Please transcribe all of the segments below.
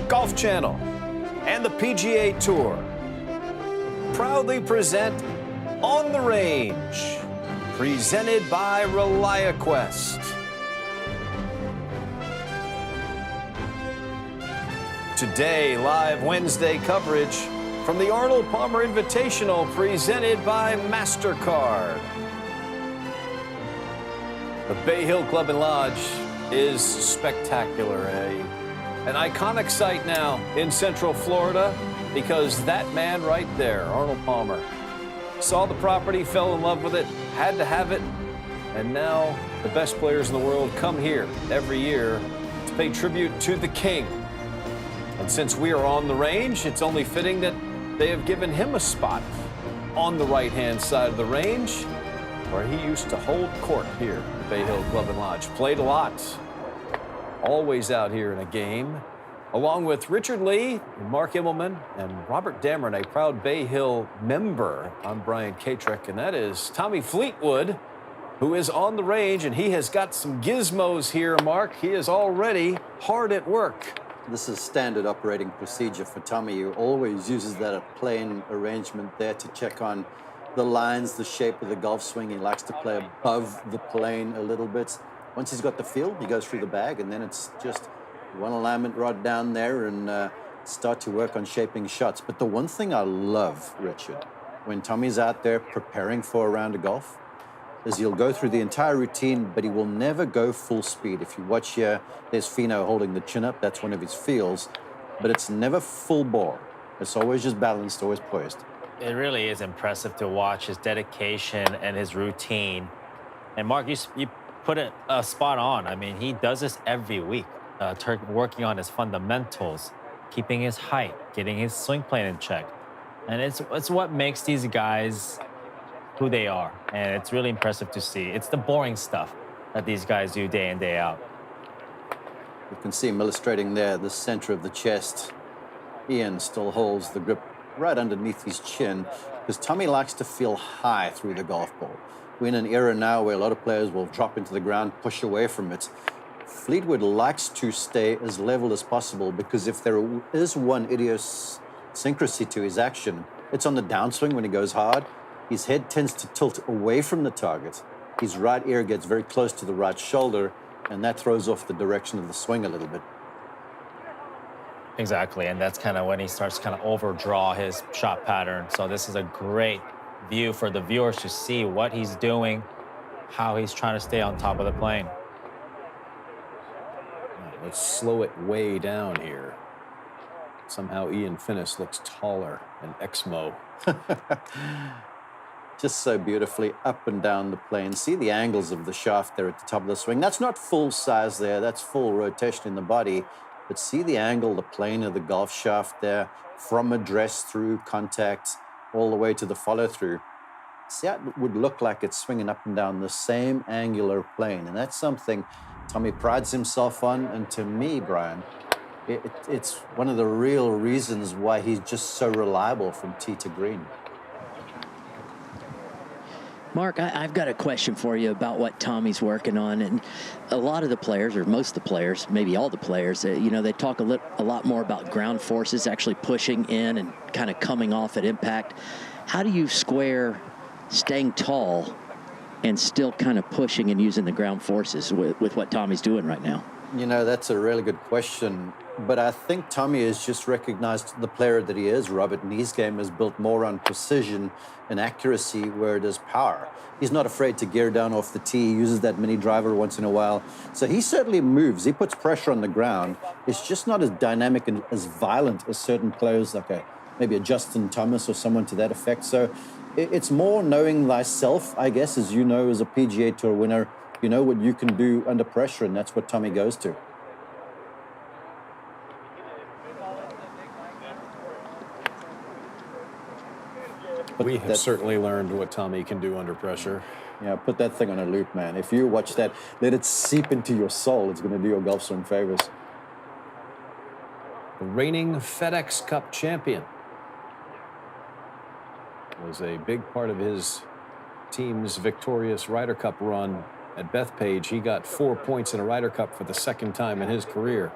Golf Channel and the PGA Tour proudly present On the Range, presented by ReliaQuest. Today, live Wednesday coverage from the Arnold Palmer Invitational, presented by MasterCard. The Bay Hill Club and Lodge is spectacular, an iconic site now in Central Florida, because that man right there, Arnold Palmer, saw the property, fell in love with it, had to have it, and now the best players in the world come here every year to pay tribute to the king. And since we are on the range, it's only fitting that they have given him a spot on the right-hand side of the range, where he used to hold court here at the Bay Hill Club and Lodge. Played a lot. Always out here in a game, along with Richard Lee, Mark Immelman, and Robert Dameron, a proud Bay Hill member. I'm Brian Katrick, and that is Tommy Fleetwood, who is on the range, and he has got some gizmos here, Mark. He is already hard at work. This is standard operating procedure for Tommy. He always uses that plane arrangement there to check on the lines, the shape of the golf swing. He likes to play above the plane a little bit. Once he's got the feel, he goes through the bag, and then it's just one alignment rod down there and start to work on shaping shots. But the one thing I love, Richard, when Tommy's out there preparing for a round of golf, is he'll go through the entire routine, but he will never go full speed. If you watch here, there's Fino holding the chin up. That's one of his feels, but it's never full bore. It's always just balanced, always poised. It really is impressive to watch his dedication and his routine. And Mark, you put it spot on. I mean, he does this every week, working on his fundamentals, keeping his height, getting his swing plane in check. And it's what makes these guys who they are. And it's really impressive to see. It's the boring stuff that these guys do day in, day out. You can see him illustrating there, the center of the chest. Ian still holds the grip right underneath his chin, because Tommy likes to feel high through the golf ball. We're in an era now where a lot of players will drop into the ground, push away from it. Fleetwood likes to stay as level as possible, because if there is one idiosyncrasy to his action, it's on the downswing when he goes hard. His head tends to tilt away from the target. His right ear gets very close to the right shoulder, and that throws off the direction of the swing a little bit. Exactly, and that's kind of when he starts to kind of overdraw his shot pattern. So this is a great view for the viewers to see what he's doing, how he's trying to stay on top of the plane. Let's slow it way down here. Somehow Ian Finnis looks taller than Exmo. Just so beautifully up and down the plane. See the angles of the shaft there at the top of the swing. That's not full size there. That's full rotation in the body. But see the angle, the plane of the golf shaft there, from address through contact all the way to the follow-through. See how it would look like it's swinging up and down the same angular plane. And that's something Tommy prides himself on. And to me, Brian, it's one of the real reasons why he's just so reliable from tee to green. Mark, I've got a question for you about what Tommy's working on. And a lot of the players, or most of the players, maybe all the players, you know, they talk a lot more about ground forces, actually pushing in and kind of coming off at impact. How do you square staying tall and still kind of pushing and using the ground forces with what Tommy's doing right now? You know, that's a really good question. But I think Tommy has just recognized the player that he is, Robert, and his game is built more on precision and accuracy where it is power. He's not afraid to gear down off the tee. He uses that mini driver once in a while. So he certainly moves. He puts pressure on the ground. It's just not as dynamic and as violent as certain players like maybe a Justin Thomas or someone to that effect. So it's more knowing thyself, I guess, as you know, as a PGA Tour winner. You know what you can do under pressure, and that's what Tommy goes to. But we have certainly learned what Tommy can do under pressure. Yeah, put that thing on a loop, man. If you watch that, let it seep into your soul. It's going to do your golf swing favors. The reigning FedEx Cup champion was a big part of his team's victorious Ryder Cup run at Bethpage. He got 4 points in a Ryder Cup for the second time in his career.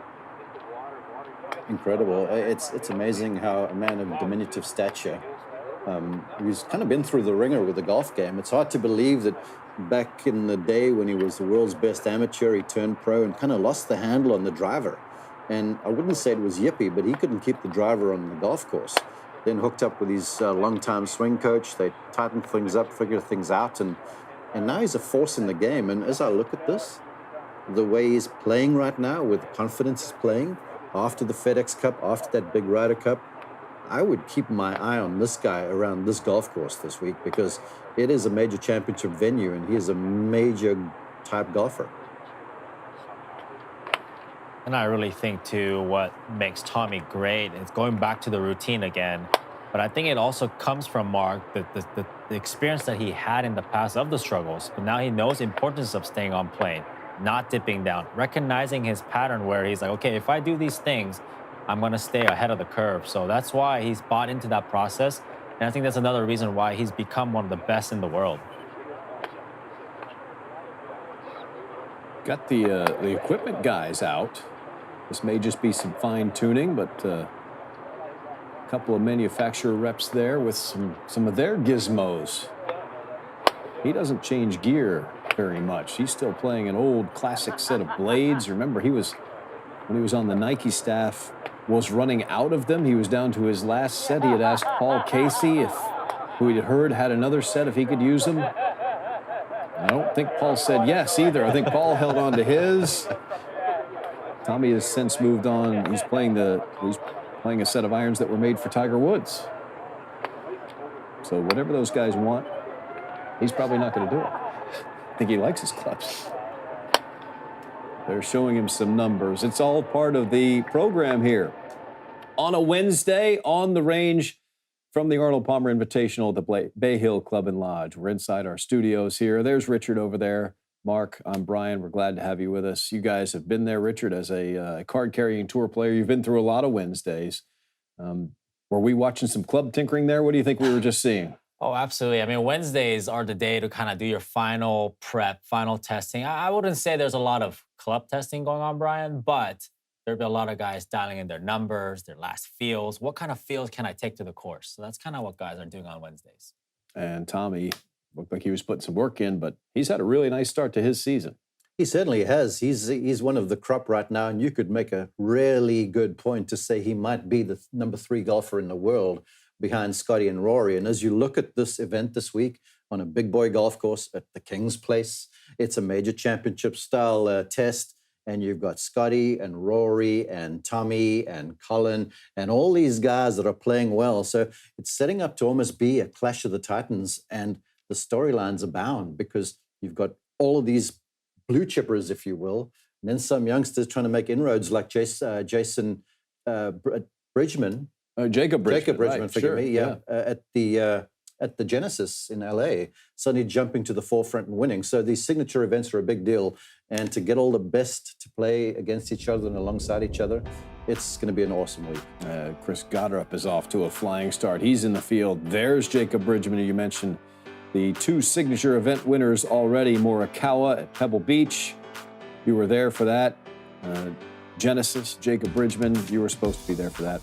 Incredible. It's amazing how a man of diminutive stature, he's kind of been through the ringer with the golf game. It's hard to believe that back in the day when he was the world's best amateur, he turned pro and kind of lost the handle on the driver. And I wouldn't say it was yippee, but he couldn't keep the driver on the golf course. Then hooked up with his long-time swing coach. They tightened things up, figured things out, and now he's a force in the game. And as I look at this, the way he's playing right now, with confidence he's playing, after the FedEx Cup, after that big Ryder Cup, I would keep my eye on this guy around this golf course this week, because it is a major championship venue and he is a major type golfer. And I really think, too, what makes Tommy great is going back to the routine again. But I think it also comes from Mark, the experience that he had in the past of the struggles. But now he knows the importance of staying on plane, not dipping down, recognizing his pattern where he's like, okay, if I do these things, I'm going to stay ahead of the curve. So that's why he's bought into that process. And I think that's another reason why he's become one of the best in the world. Got the equipment guys out. This may just be some fine tuning, but a couple of manufacturer reps there with some of their gizmos. He doesn't change gear very much. He's still playing an old classic set of blades. Remember, when he was on the Nike staff, was running out of them. He was down to his last set. He had asked Paul Casey, who he'd heard had another set, if he could use them. I don't think Paul said yes either. I think Paul held on to his. Tommy has since moved on. He's playing a set of irons that were made for Tiger Woods. So whatever those guys want, he's probably not going to do it. I think he likes his clubs. They're showing him some numbers. It's all part of the program here. On a Wednesday, on the range from the Arnold Palmer Invitational at the Bay Hill Club and Lodge. We're inside our studios here. There's Richard over there. Mark, I'm Brian. We're glad to have you with us. You guys have been there, Richard, as a card-carrying tour player. You've been through a lot of Wednesdays. Were we watching some club tinkering there? What do you think we were just seeing? Oh, absolutely. I mean, Wednesdays are the day to kind of do your final prep, final testing. I wouldn't say there's a lot of club testing going on, Brian, but there'll be a lot of guys dialing in their numbers, their last feels. What kind of feels can I take to the course? So that's kind of what guys are doing on Wednesdays. And Tommy looked like he was putting some work in, but he's had a really nice start to his season. He certainly has. He's one of the crop right now, and you could make a really good point to say he might be the number 3 golfer in the world behind Scotty and Rory. And as you look at this event this week on a big boy golf course at the King's Place, it's a major championship style test. And you've got Scotty and Rory and Tommy and Colin and all these guys that are playing well. So it's setting up to almost be a clash of the titans, and the storylines abound because you've got all of these blue chippers, if you will, and then some youngsters trying to make inroads like Jason Bridgman. Jacob Bridgman, right, forgive me, at the Genesis in LA, suddenly jumping to the forefront and winning. So these signature events are a big deal, and to get all the best to play against each other and alongside each other, it's going to be an awesome week. Chris Goddard is off to a flying start. He's in the field. There's Jacob Bridgman, who you mentioned. The 2 signature event winners already, Morikawa at Pebble Beach. You were there for that. Genesis, Jacob Bridgman, you were supposed to be there for that.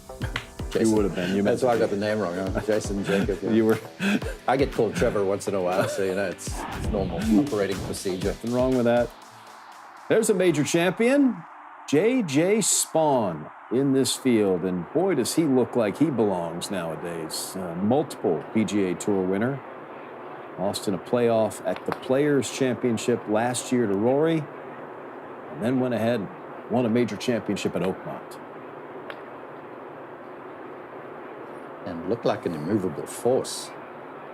Jason. You would have been. That's why I got the name wrong, huh? Jason Jacob. Yeah. You were. I get called Trevor once in a while, so it's normal operating procedure. Nothing wrong with that. There's a major champion, J.J. Spawn, in this field, and boy, does he look like he belongs nowadays. Multiple PGA Tour winner. Lost in a playoff at the Players' Championship last year to Rory, and then went ahead and won a major championship at Oakmont. And looked like an immovable force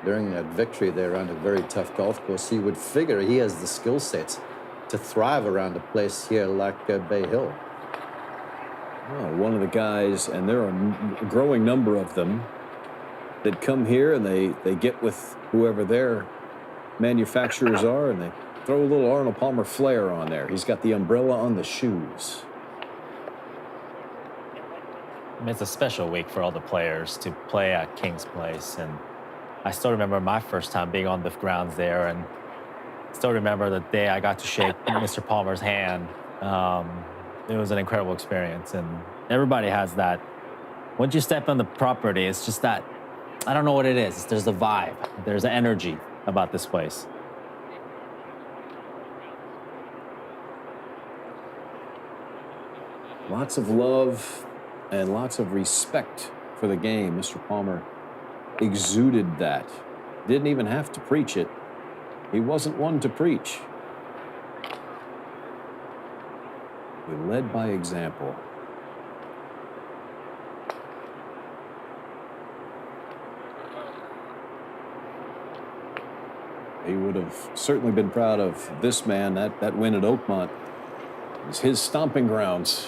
during that victory there around a very tough golf course. You would figure he has the skill set to thrive around a place here like Bay Hill. Oh, one of the guys, and there are a growing number of them, that come here and they get with whoever their manufacturers are, and they throw a little Arnold Palmer flair on there. He's got the umbrella on the shoes. I mean, it's a special week for all the players to play at King's Place, and I still remember my first time being on the grounds there, and still remember the day I got to shake Mr. Palmer's hand. It was an incredible experience, and everybody has that. Once you step on the property, it's just that, I don't know what it is. There's a vibe. There's an energy about this place. Lots of love and lots of respect for the game. Mr. Palmer exuded that. Didn't even have to preach it. He wasn't one to preach. He led by example. He would have certainly been proud of this man. That win at Oakmont was his stomping grounds.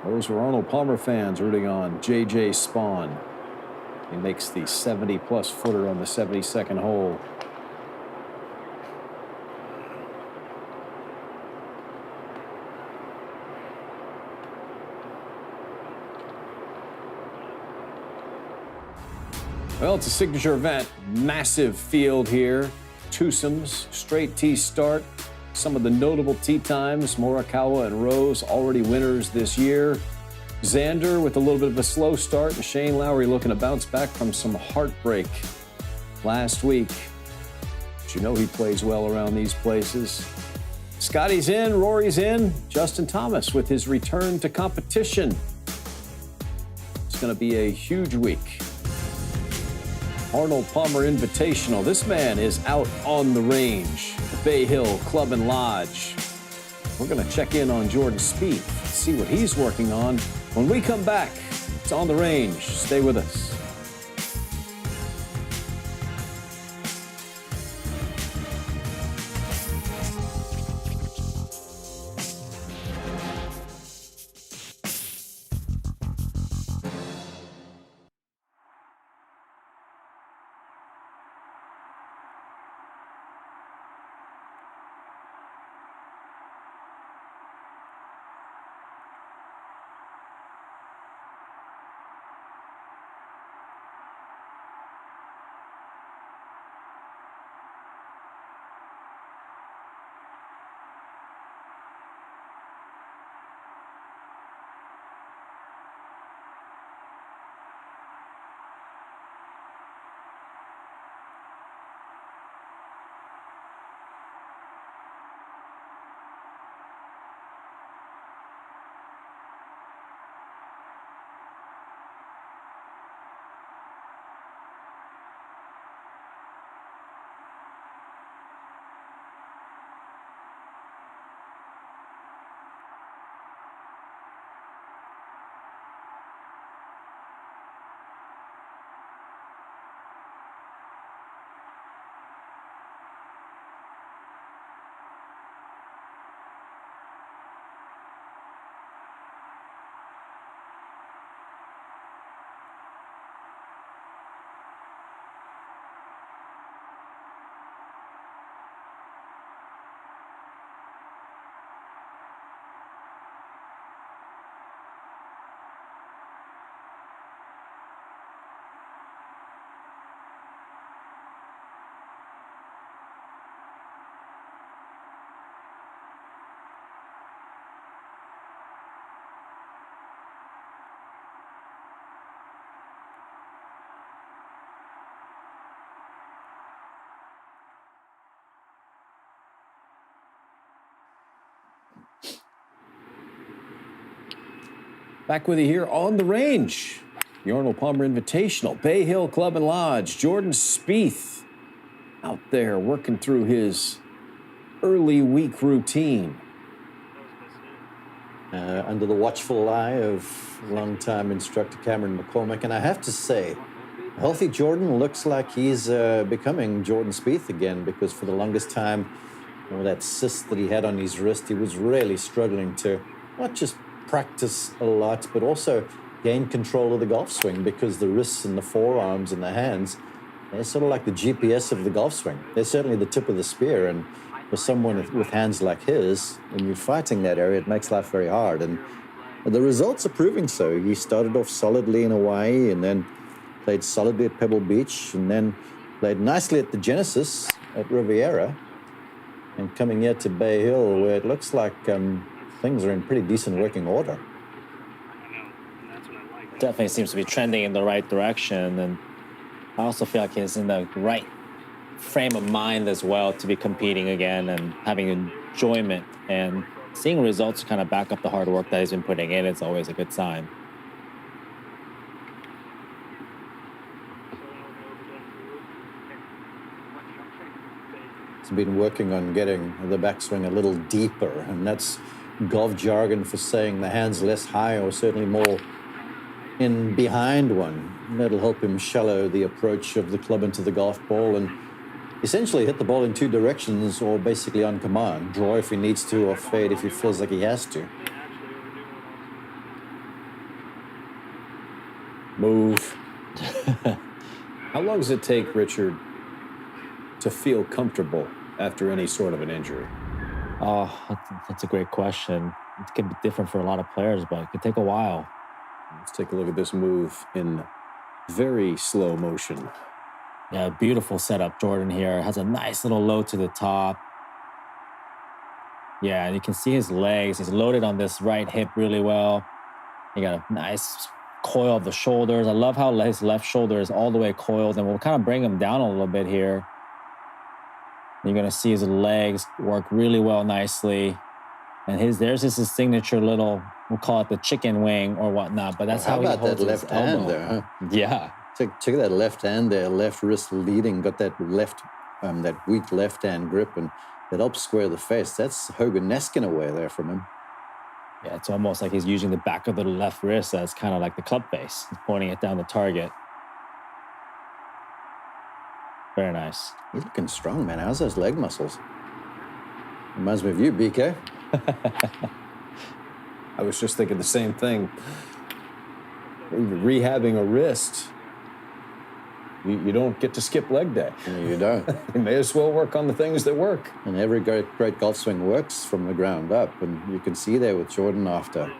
Those were Arnold Palmer fans rooting on J.J. Spawn. He makes the 70-plus footer on the 72nd hole. Well, it's a signature event. Massive field here. Twosomes, straight tee start. Some of the notable tee times, Morikawa and Rose, already winners this year. Xander with a little bit of a slow start, and Shane Lowry looking to bounce back from some heartbreak last week. But you know he plays well around these places. Scotty's in, Rory's in. Justin Thomas with his return to competition. It's going to be a huge week. Arnold Palmer Invitational. This man is out on the range, the Bay Hill Club and Lodge. We're going to check in on Jordan Spieth, see what he's working on. When we come back, it's On the Range. Stay with us. Back with you here on the range. The Arnold Palmer Invitational, Bay Hill Club and Lodge. Jordan Spieth out there working through his early week routine. Under the watchful eye of longtime instructor Cameron McCormick. And I have to say, healthy Jordan looks like he's becoming Jordan Spieth again, because for the longest time, that cyst that he had on his wrist, he was really struggling to not just practice a lot, but also gain control of the golf swing, because the wrists and the forearms and the hands, they're sort of like the GPS of the golf swing. They're certainly the tip of the spear. And for someone with hands like his, when you're fighting that area, it makes life very hard. And the results are proving so. He started off solidly in Hawaii and then played solidly at Pebble Beach, and then played nicely at the Genesis at Riviera, and coming here to Bay Hill, where it looks like things are in pretty decent working order. Definitely seems to be trending in the right direction, and I also feel like he's in the right frame of mind as well to be competing again and having enjoyment, and seeing results kind of back up the hard work that he's been putting in. It's always a good sign. He's been working on getting the backswing a little deeper, and that's golf jargon for saying the hand's less high or certainly more in behind one. That'll help him shallow the approach of the club into the golf ball and essentially hit the ball in two directions, or basically on command. Draw if he needs to, or fade if he feels like he has to. Move. How long does it take, Richard, to feel comfortable after any sort of an injury? Oh, that's a great question. It can be different for a lot of players, but it could take a while. Let's take a look at this move in very slow motion. Yeah, beautiful setup, Jordan here. Has a nice little low to the top. Yeah, and you can see his legs. He's loaded on this right hip really well. He got a nice coil of the shoulders. I love how his left shoulder is all the way coiled, and we'll kind of bring him down a little bit here. You're going to see his legs work really well nicely. And there's his signature little, we'll call it the chicken wing or whatnot, but that's how he holds that left his hand elbow. there, huh? Yeah. Check that left hand there, left wrist leading, got that that weak left hand grip, and it helps square the face. That's Hogan-esque in a way there from him. Yeah, it's almost like he's using the back of the left wrist as kind of like the club face. He's pointing it down the target. Very nice. He's looking strong, man. How's those leg muscles? Reminds me of you, BK. I was just thinking the same thing. Rehabbing a wrist, you don't get to skip leg day. No, you don't. You may as well work on the things that work. And every great golf swing works from the ground up. And you can see there with Jordan after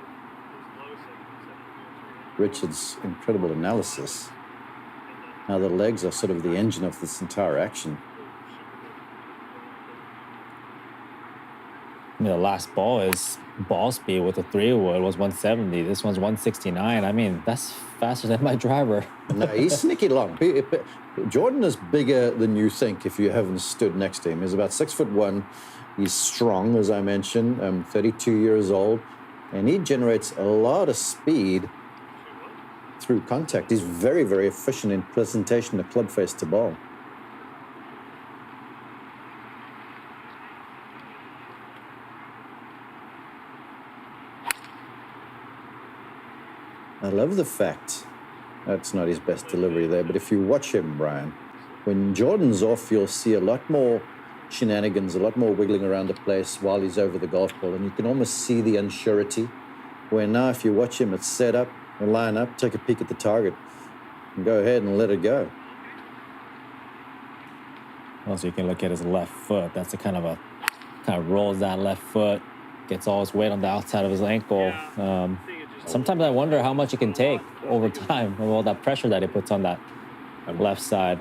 Richard's incredible analysis, how the legs are sort of the engine of this entire action. The last ball is ball speed with a 3-wood was 170. This one's 169. I mean, that's faster than my driver. No, he's sneaky long. Jordan is bigger than you think if you haven't stood next to him. He's about 6'1". He's strong, as I mentioned, 32 years old, and he generates a lot of speed through contact. He's very, very efficient in presentation of club face to ball. I love the fact, that's not his best delivery there, but if you watch him, Brian, when Jordan's off, you'll see a lot more shenanigans, a lot more wiggling around the place while he's over the golf ball, and you can almost see the unsurety, where now if you watch him, it's set up, and line up, take a peek at the target, and go ahead and let it go. Also, you can look at his left foot. That's kind of rolls that left foot, gets all his weight on the outside of his ankle. Sometimes I wonder how much it can take over time with all that pressure that he puts on that left side.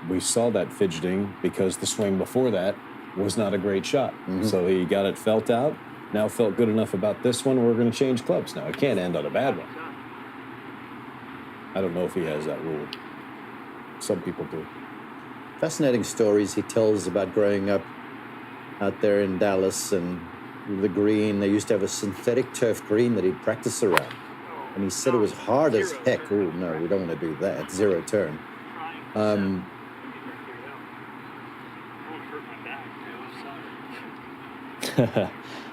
We saw that fidgeting because the swing before that was not a great shot. So he got it felt out, now felt good enough about this one, we're going to change clubs. Now, it can't end on a bad one. I don't know if he has that rule. Some people do. Fascinating stories he tells about growing up out there in Dallas, and the green, they used to have a synthetic turf green that he'd practice around. And he said it was hard as heck. Oh, no, we don't want to do that. Zero turn.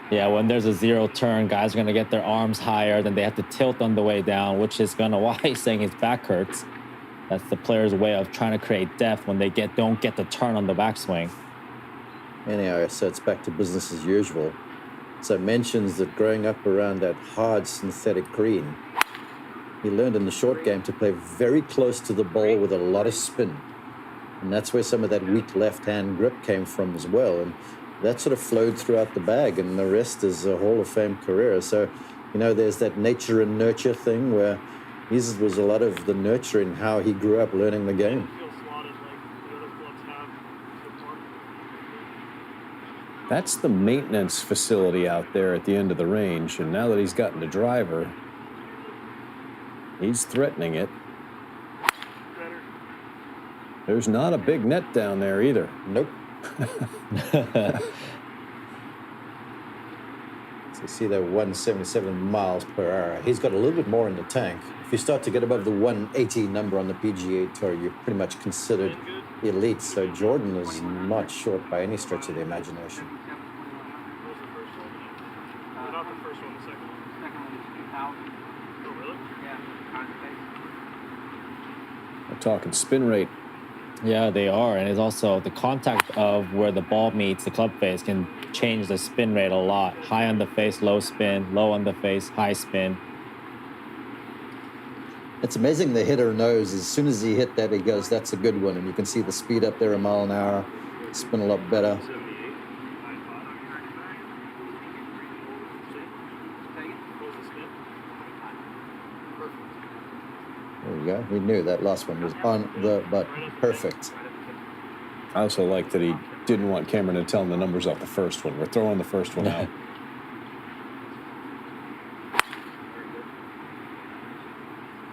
Yeah, when there's a zero turn, guys are going to get their arms higher, then they have to tilt on the way down, which is going to why he's saying his back hurts. That's the player's way of trying to create depth when they don't get the turn on the backswing. Anyhow, so it's back to business as usual. So mentions that growing up around that hard synthetic green, he learned in the short game to play very close to the ball with a lot of spin. And that's where some of that weak left-hand grip came from as well. And that sort of flowed throughout the bag, and the rest is a Hall of Fame career. So, you know, there's that nature and nurture thing where His was a lot of the nurturing, how he grew up learning the game. That's the maintenance facility out there at the end of the range. And now that he's gotten the driver, he's threatening it. There's not a big net down there either. Nope. So you see that 177 miles per hour. He's got a little bit more in the tank. If you start to get above the 180 number on the PGA Tour, you're pretty much considered elite. So Jordan is not short by any stretch of the imagination. We're talking spin rate. Yeah, they are. And it's also the contact of where the ball meets the club face can change the spin rate a lot. High on the face, low spin, low on the face, high spin. It's amazing the hitter knows as soon as he hit that, he goes, that's a good one. And you can see the speed up there a mile an hour, spin a lot better. There you go. He knew that last one was on the button. Perfect. I also like that he didn't want Cameron to tell him the numbers off the first one. We're throwing the first one out.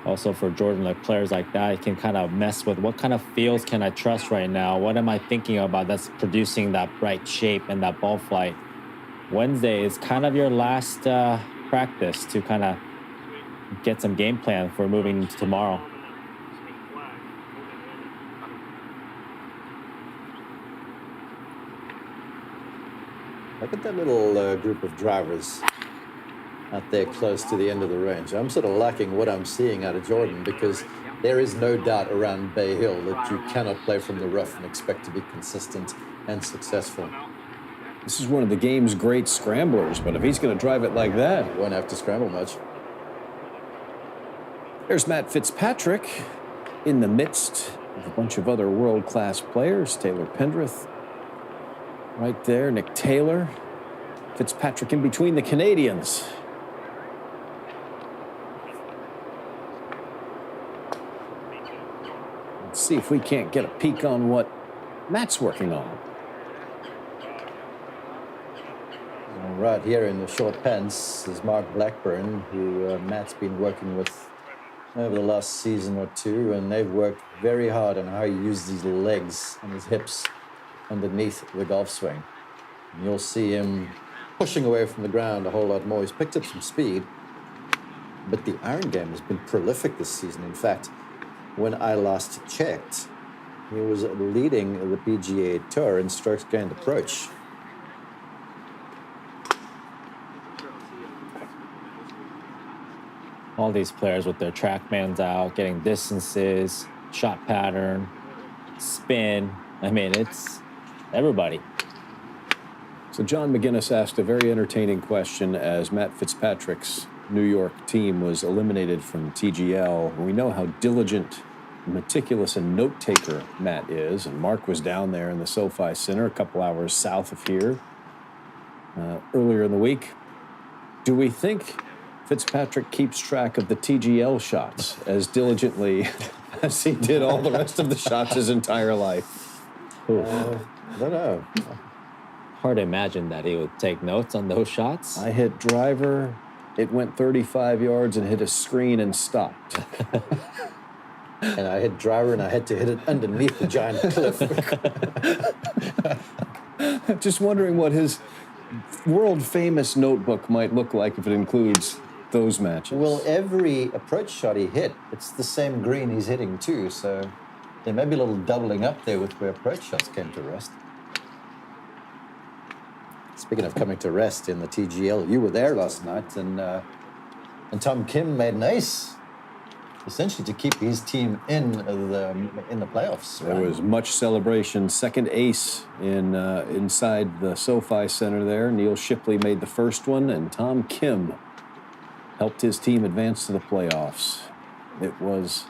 Also for Jordan, like players like that, he can kind of mess with what kind of feels can I trust right now? What am I thinking about that's producing that bright shape and that ball flight? Wednesday is kind of your last practice to kind of get some game plan for moving into tomorrow. Look at that little group of drivers out there close to the end of the range. I'm sort of liking what I'm seeing out of Jordan because there is no doubt around Bay Hill that you cannot play from the rough and expect to be consistent and successful. This is one of the game's great scramblers, but if he's going to drive it like that, he won't have to scramble much. There's Matt Fitzpatrick in the midst of a bunch of other world-class players. Taylor Pendrith right there, Nick Taylor. Fitzpatrick in between the Canadians. Let's see if we can't get a peek on what Matt's working on. Right here in the short pants is Mark Blackburn, who Matt's been working with over the last season or two, and they've worked very hard on how he uses his legs and his hips underneath the golf swing. And you'll see him pushing away from the ground a whole lot more. He's picked up some speed, but the iron game has been prolific this season. In fact, when I last checked, he was leading the PGA Tour in strokes gained approach. All these players with their TrackMans out, getting distances, shot pattern, spin. I mean, it's everybody. So John McGinnis asked a very entertaining question as Matt Fitzpatrick's New York team was eliminated from TGL. We know how diligent, meticulous, and note-taker Matt is, and Mark was down there in the SoFi Center a couple hours south of here earlier in the week. Do we think Fitzpatrick keeps track of the TGL shots as diligently as he did all the rest of the shots his entire life? I don't know. Hard to imagine that he would take notes on those shots. I hit driver, it went 35 yards and hit a screen and stopped. And I hit driver and I had to hit it underneath the giant cliff. Just wondering what his world-famous notebook might look like if it includes those matches. Well, every approach shot he hit, it's the same green he's hitting too, so there may be a little doubling up there with where approach shots came to rest. Speaking of coming to rest in the TGL, you were there last night, and Tom Kim made an ace, essentially to keep his team in the playoffs. There was much celebration. Second ace inside the SoFi Center there. Neil Shipley made the first one, and Tom Kim helped his team advance to the playoffs. It was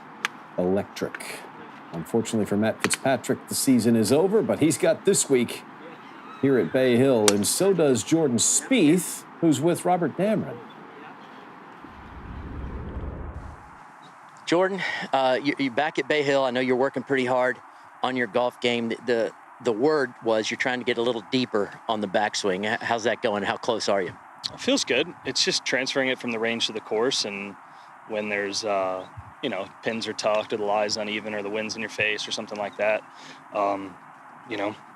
electric. Unfortunately for Matt Fitzpatrick, the season is over, but he's got this week here at Bay Hill, and so does Jordan Spieth, who's with Robert Damron. Jordan, you're back at Bay Hill. I know you're working pretty hard on your golf game. The word was you're trying to get a little deeper on the backswing. How's that going? How close are you? It feels good. It's just transferring it from the range to the course, and when there's pins are tucked or the lie's uneven or the wind's in your face or something like that,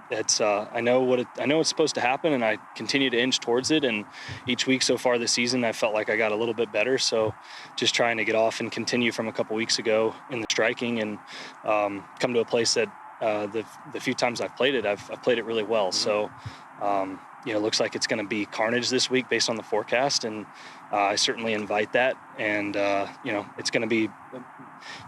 it's I know it's supposed to happen, and I continue to inch towards it. And each week so far this season, I felt like I got a little bit better. So just trying to get off and continue from a couple weeks ago in the striking, and come to a place that the few times I've played it, I've played it really well. So it looks like it's going to be carnage this week based on the forecast, and I certainly invite that. And it's going to be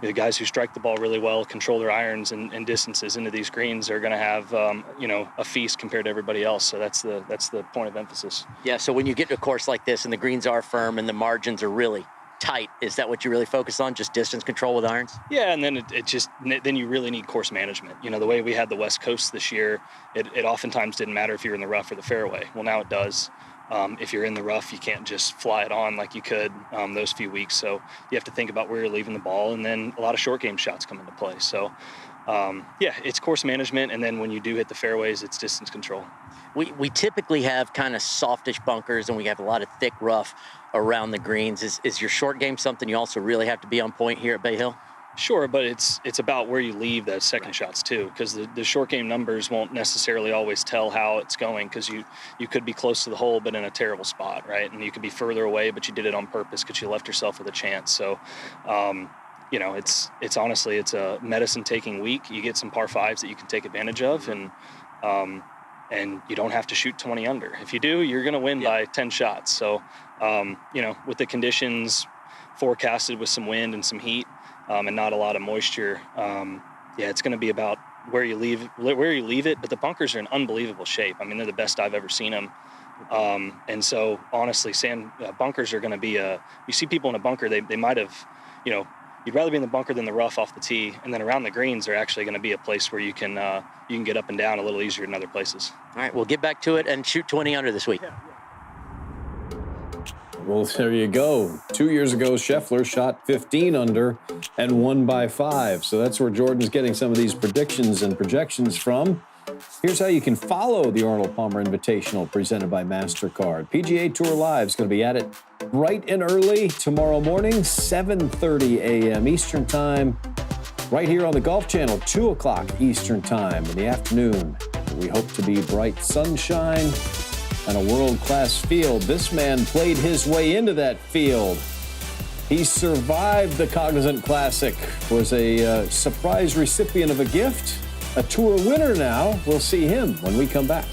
the guys who strike the ball really well, control their irons and distances into these greens are going to have a feast compared to everybody else. So that's the point of emphasis. Yeah. So when you get to a course like this and the greens are firm and the margins are really tight, is that what you really focus on, just distance control with irons? Yeah, and then then you really need course management. The way we had the West Coast this year, it oftentimes didn't matter if you were in the rough or the fairway. Well, now it does. If you're in the rough, you can't just fly it on like you could those few weeks. So you have to think about where you're leaving the ball, and then a lot of short game shots come into play. So it's course management, and then when you do hit the fairways, it's distance control. We typically have kind of softish bunkers, and we have a lot of thick rough around the greens. Is your short game something you also really have to be on point here at Bay Hill? Sure, but it's about where you leave those second shots too, because the short game numbers won't necessarily always tell how it's going, because you could be close to the hole but in a terrible spot, right? And you could be further away, but you did it on purpose because you left yourself with a chance. So it's honestly, it's a medicine taking week. You get some par fives that you can take advantage of, and you don't have to shoot 20 under. If you do, you're going to win by 10 shots. So with the conditions forecasted with some wind and some heat, and not a lot of moisture, it's going to be about where you leave it. But the bunkers are in unbelievable shape. I mean, they're the best I've ever seen them. And so honestly, bunkers are going to be you see people in a bunker, they might have, you'd rather be in the bunker than the rough off the tee. And then around the greens are actually going to be a place where you can get up and down a little easier than other places. All right, we'll get back to it and shoot 20 under this week. Well, there you go. 2 years ago, Scheffler shot 15 under and won by 5. So that's where Jordan's getting some of these predictions and projections from. Here's how you can follow the Arnold Palmer Invitational presented by MasterCard. PGA Tour Live is going to be at it bright and early tomorrow morning, 7:30 a.m. Eastern Time, right here on the Golf Channel, 2 o'clock Eastern Time in the afternoon. We hope to be bright sunshine and a world-class field. This man played his way into that field. He survived the Cognizant Classic, was a surprise recipient of a gift, a tour winner now. We'll see him when we come back.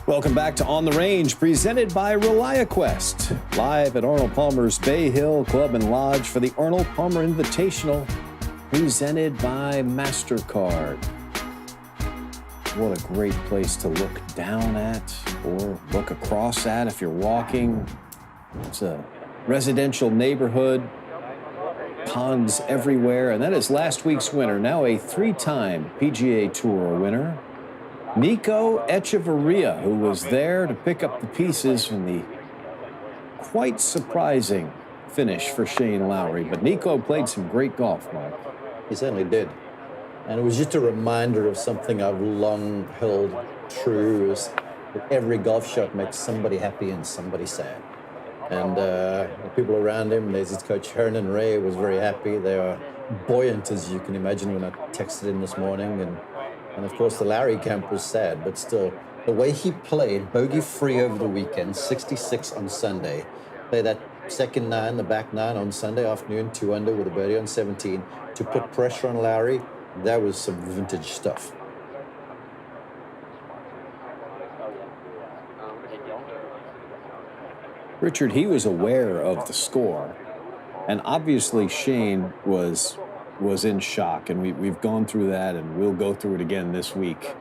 Welcome back to On the Range, presented by ReliaQuest. Live at Arnold Palmer's Bay Hill Club and Lodge for the Arnold Palmer Invitational, presented by MasterCard. What a great place to look down at or look across at if you're walking. It's a residential neighborhood, ponds everywhere, and that is last week's winner, now a 3-time PGA Tour winner, Nico Echavarria, who was there to pick up the pieces from the quite surprising finish for Shane Lowry. But Nico played some great golf, Mark. He certainly did. And it was just a reminder of something I've long held true, is that every golf shot makes somebody happy and somebody sad. And the people around him, there's his coach Hernan Ray, was very happy. They are buoyant, as you can imagine, when I texted him this morning. And of course, the Lowry camp was sad, but still, the way he played, bogey-free over the weekend, 66 on Sunday, played that second 9, the back 9 on Sunday afternoon, 2 under with a birdie on 17, to put pressure on Lowry, that was some vintage stuff. Richard, he was aware of the score, and obviously Shane was in shock, and we've gone through that, and we'll go through it again this week.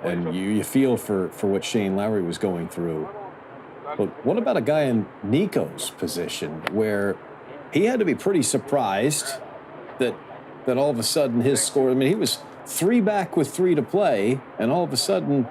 And you feel for what Shane Lowry was going through. But what about a guy in Nico's position, where he had to be pretty surprised that all of a sudden his score, I mean, he was 3 back with 3 to play, and all of a sudden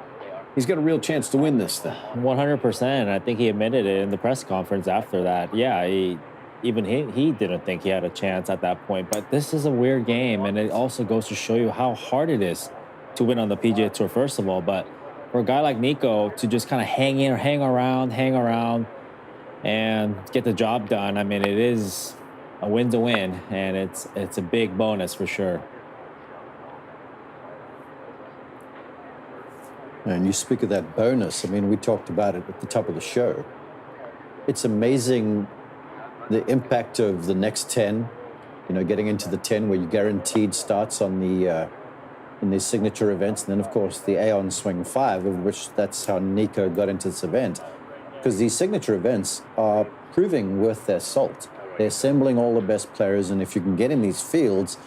he's got a real chance to win this thing. 100%. I think he admitted it in the press conference after that. Yeah, he didn't think he had a chance at that point. But this is a weird game, and it also goes to show you how hard it is to win on the PGA Tour, first of all. But for a guy like Nico to just kind of hang around, and get the job done, I mean, it is a win's a win, and it's a big bonus for sure. And you speak of that bonus, I mean, we talked about it at the top of the show. It's amazing the impact of the next 10, getting into the 10 where you guaranteed starts on the in these signature events, and then of course the Aon Swing 5, of which that's how Nico got into this event, because these signature events are proving worth their salt. They're assembling all the best players, and if you can get in these fields,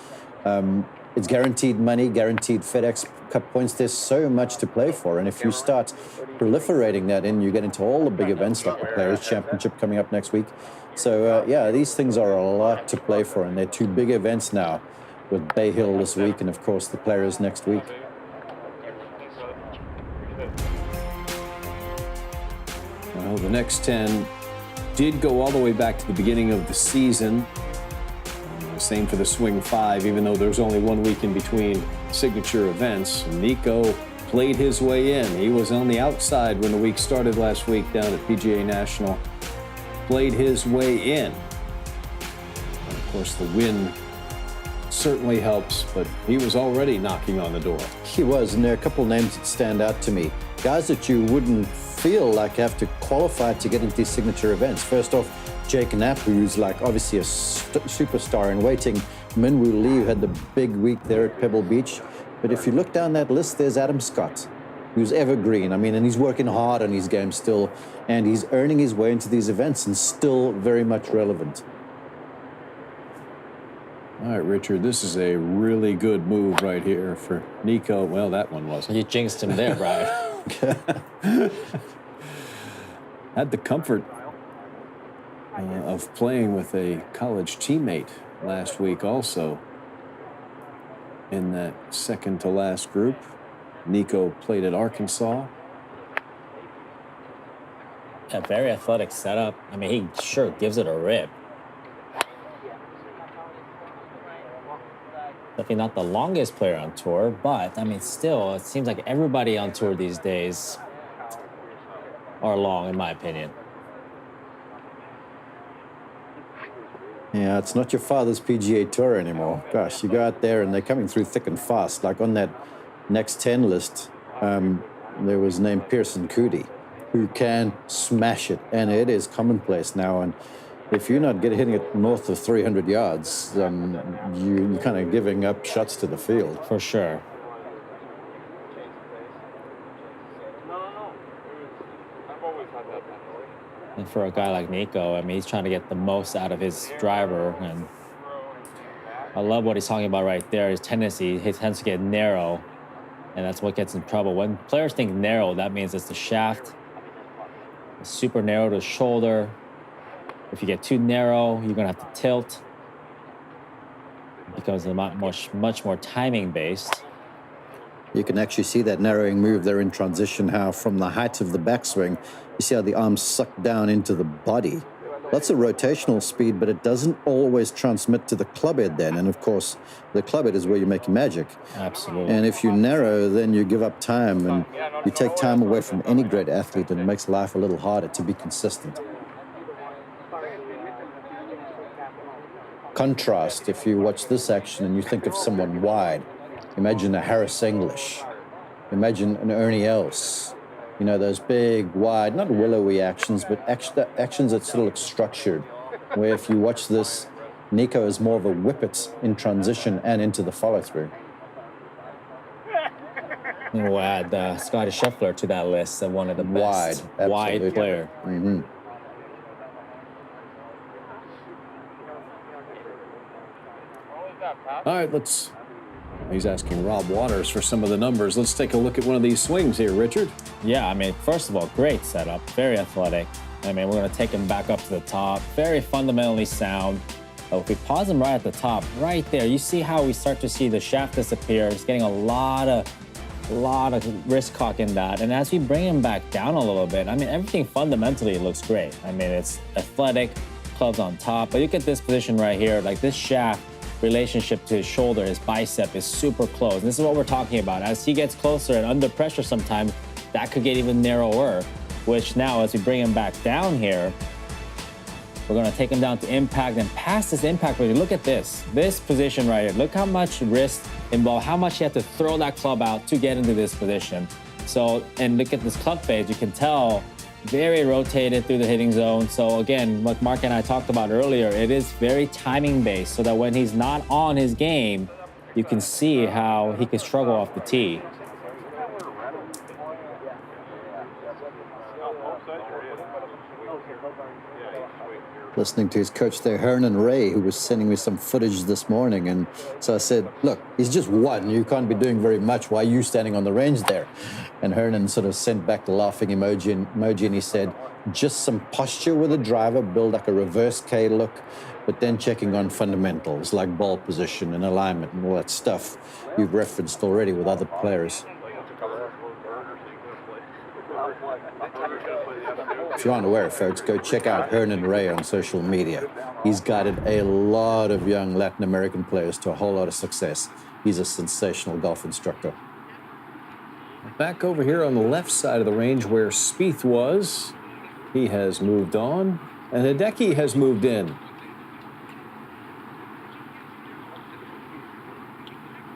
it's guaranteed money, guaranteed FedEx Cup points. There's so much to play for, and if you start proliferating that in, you get into all the big events like the Players' Championship coming up next week. So, yeah, these things are a lot to play for, and they're 2 big events now with Bay Hill this week and, of course, the Players next week. Well, the next 10 did go all the way back to the beginning of the season. Same for the Swing 5, even though there's only 1 week in between signature events. Nico played his way in. He was on the outside when the week started last week down at PGA National. Played his way in. And of course, the win certainly helps, but he was already knocking on the door. He was, and there are a couple of names that stand out to me. Guys that you wouldn't feel like have to qualify to get into these signature events. First off, Jake Knapp, who's like obviously a superstar in waiting. Minwoo Lee, who had the big week there at Pebble Beach. But if you look down that list, there's Adam Scott, who's evergreen. I mean, and he's working hard on his game still, and he's earning his way into these events and still very much relevant. All right, Richard, this is a really good move right here for Nico. Well, that one wasn't. You jinxed him there, Brian. Had the comfort of playing with a college teammate last week also in that second to last group. Nico played at Arkansas. A very athletic setup. I mean, he sure gives it a rip. Definitely not the longest player on tour, but I mean, still, it seems like everybody on tour these days are long, in my opinion. Yeah, it's not your father's PGA Tour anymore. Gosh, you go out there and they're coming through thick and fast. Like on that next 10 list, there was named Pearson Coody, who can smash it, and it is commonplace now. And if you're not hitting it north of 300 yards, you're kind of giving up shots to the field. For sure. And for a guy like Nico, I mean, he's trying to get the most out of his driver. And I love what he's talking about right there. His tendency, he tends to get narrow, and that's what gets in trouble. When players think narrow, that means it's the shaft. It's super narrow to the shoulder. If you get too narrow, you're going to have to tilt. It becomes much more timing based. You can actually see that narrowing move there in transition, how from the height of the backswing, you see how the arms suck down into the body. Lots of rotational speed, but it doesn't always transmit to the clubhead then. And of course, the clubhead is where you make your magic. Absolutely. And if you narrow, then you give up time, and you take time away from any great athlete, and it makes life a little harder to be consistent. Contrast, if you watch this action and you think of someone wide, imagine a Harris English, imagine an Ernie Els, you know, those big, wide, not willowy actions, but actions that sort of look structured, where if you watch this, Nico is more of a whippet in transition and into the follow-through. We'll add Scotty Scheffler to that list of one of the best wide player. Mm-hmm. All right, he's asking Rob Waters for some of the numbers. Let's take a look at one of these swings here, Richard. Yeah, I mean, first of all, great setup, very athletic. I mean, we're going to take him back up to the top, very fundamentally sound. If we pause him right at the top, right there, you see how we start to see the shaft disappear. He's getting a lot of wrist cock in that. And as we bring him back down a little bit, I mean, everything fundamentally looks great. I mean, it's athletic, clubs on top, but look at this position right here, like this shaft relationship to his shoulder, his bicep is super close. And this is what we're talking about. As he gets closer and under pressure sometimes, that could get even narrower, which now as we bring him back down here, we're gonna take him down to impact and past this impact. Look at this position right here. Look how much wrist involved, how much you have to throw that club out to get into this position. So, and look at this club phase, you can tell very rotated through the hitting zone. So again, what Mark and I talked about earlier, it is very timing based so that when he's not on his game, you can see how he can struggle off the tee. Listening to his coach there, Hernan Ray, who was sending me some footage this morning. And so I said, look, he's just one. You can't be doing very much. Why are you standing on the range there? And Hernan sort of sent back the laughing emoji, and he said, just some posture with a driver, build like a reverse K look, but then checking on fundamentals like ball position and alignment and all that stuff you've referenced already with other players. If you aren't aware, folks, go check out Hernan Ray on social media. He's guided a lot of young Latin American players to a whole lot of success. He's a sensational golf instructor. Back over here on the left side of the range where Spieth was, he has moved on, and Hideki has moved in.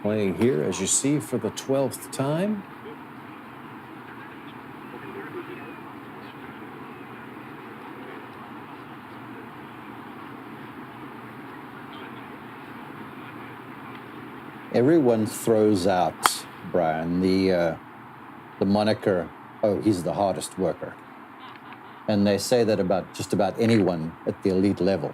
Playing here, as you see, for the 12th time. Everyone throws out, Brian, the moniker, oh, he's the hardest worker. And they say that about just about anyone at the elite level.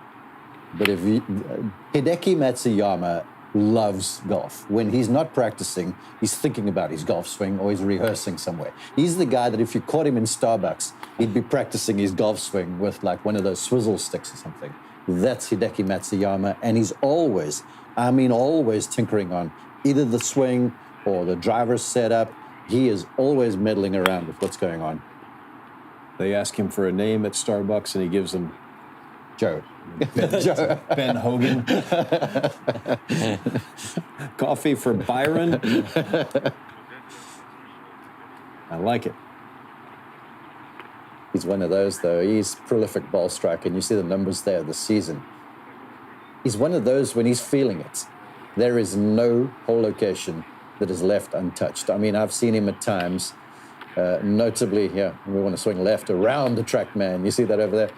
But if Hideki Matsuyama loves golf. When he's not practicing, he's thinking about his golf swing or he's rehearsing somewhere. He's the guy that if you caught him in Starbucks, he'd be practicing his golf swing with like one of those swizzle sticks or something. That's Hideki Matsuyama, and he's always, I mean always tinkering on either the swing or the driver's setup. He is always meddling around with what's going on. They ask him for a name at Starbucks, and he gives them Joe. Joe. Ben Hogan. Coffee for Byron. I like it. He's one of those, though. He's prolific ball striker, and you see the numbers there this season. He's one of those when he's feeling it. There is no hole location that is left untouched. I mean, I've seen him at times, notably here, we want to swing left around the track man. You see that over there?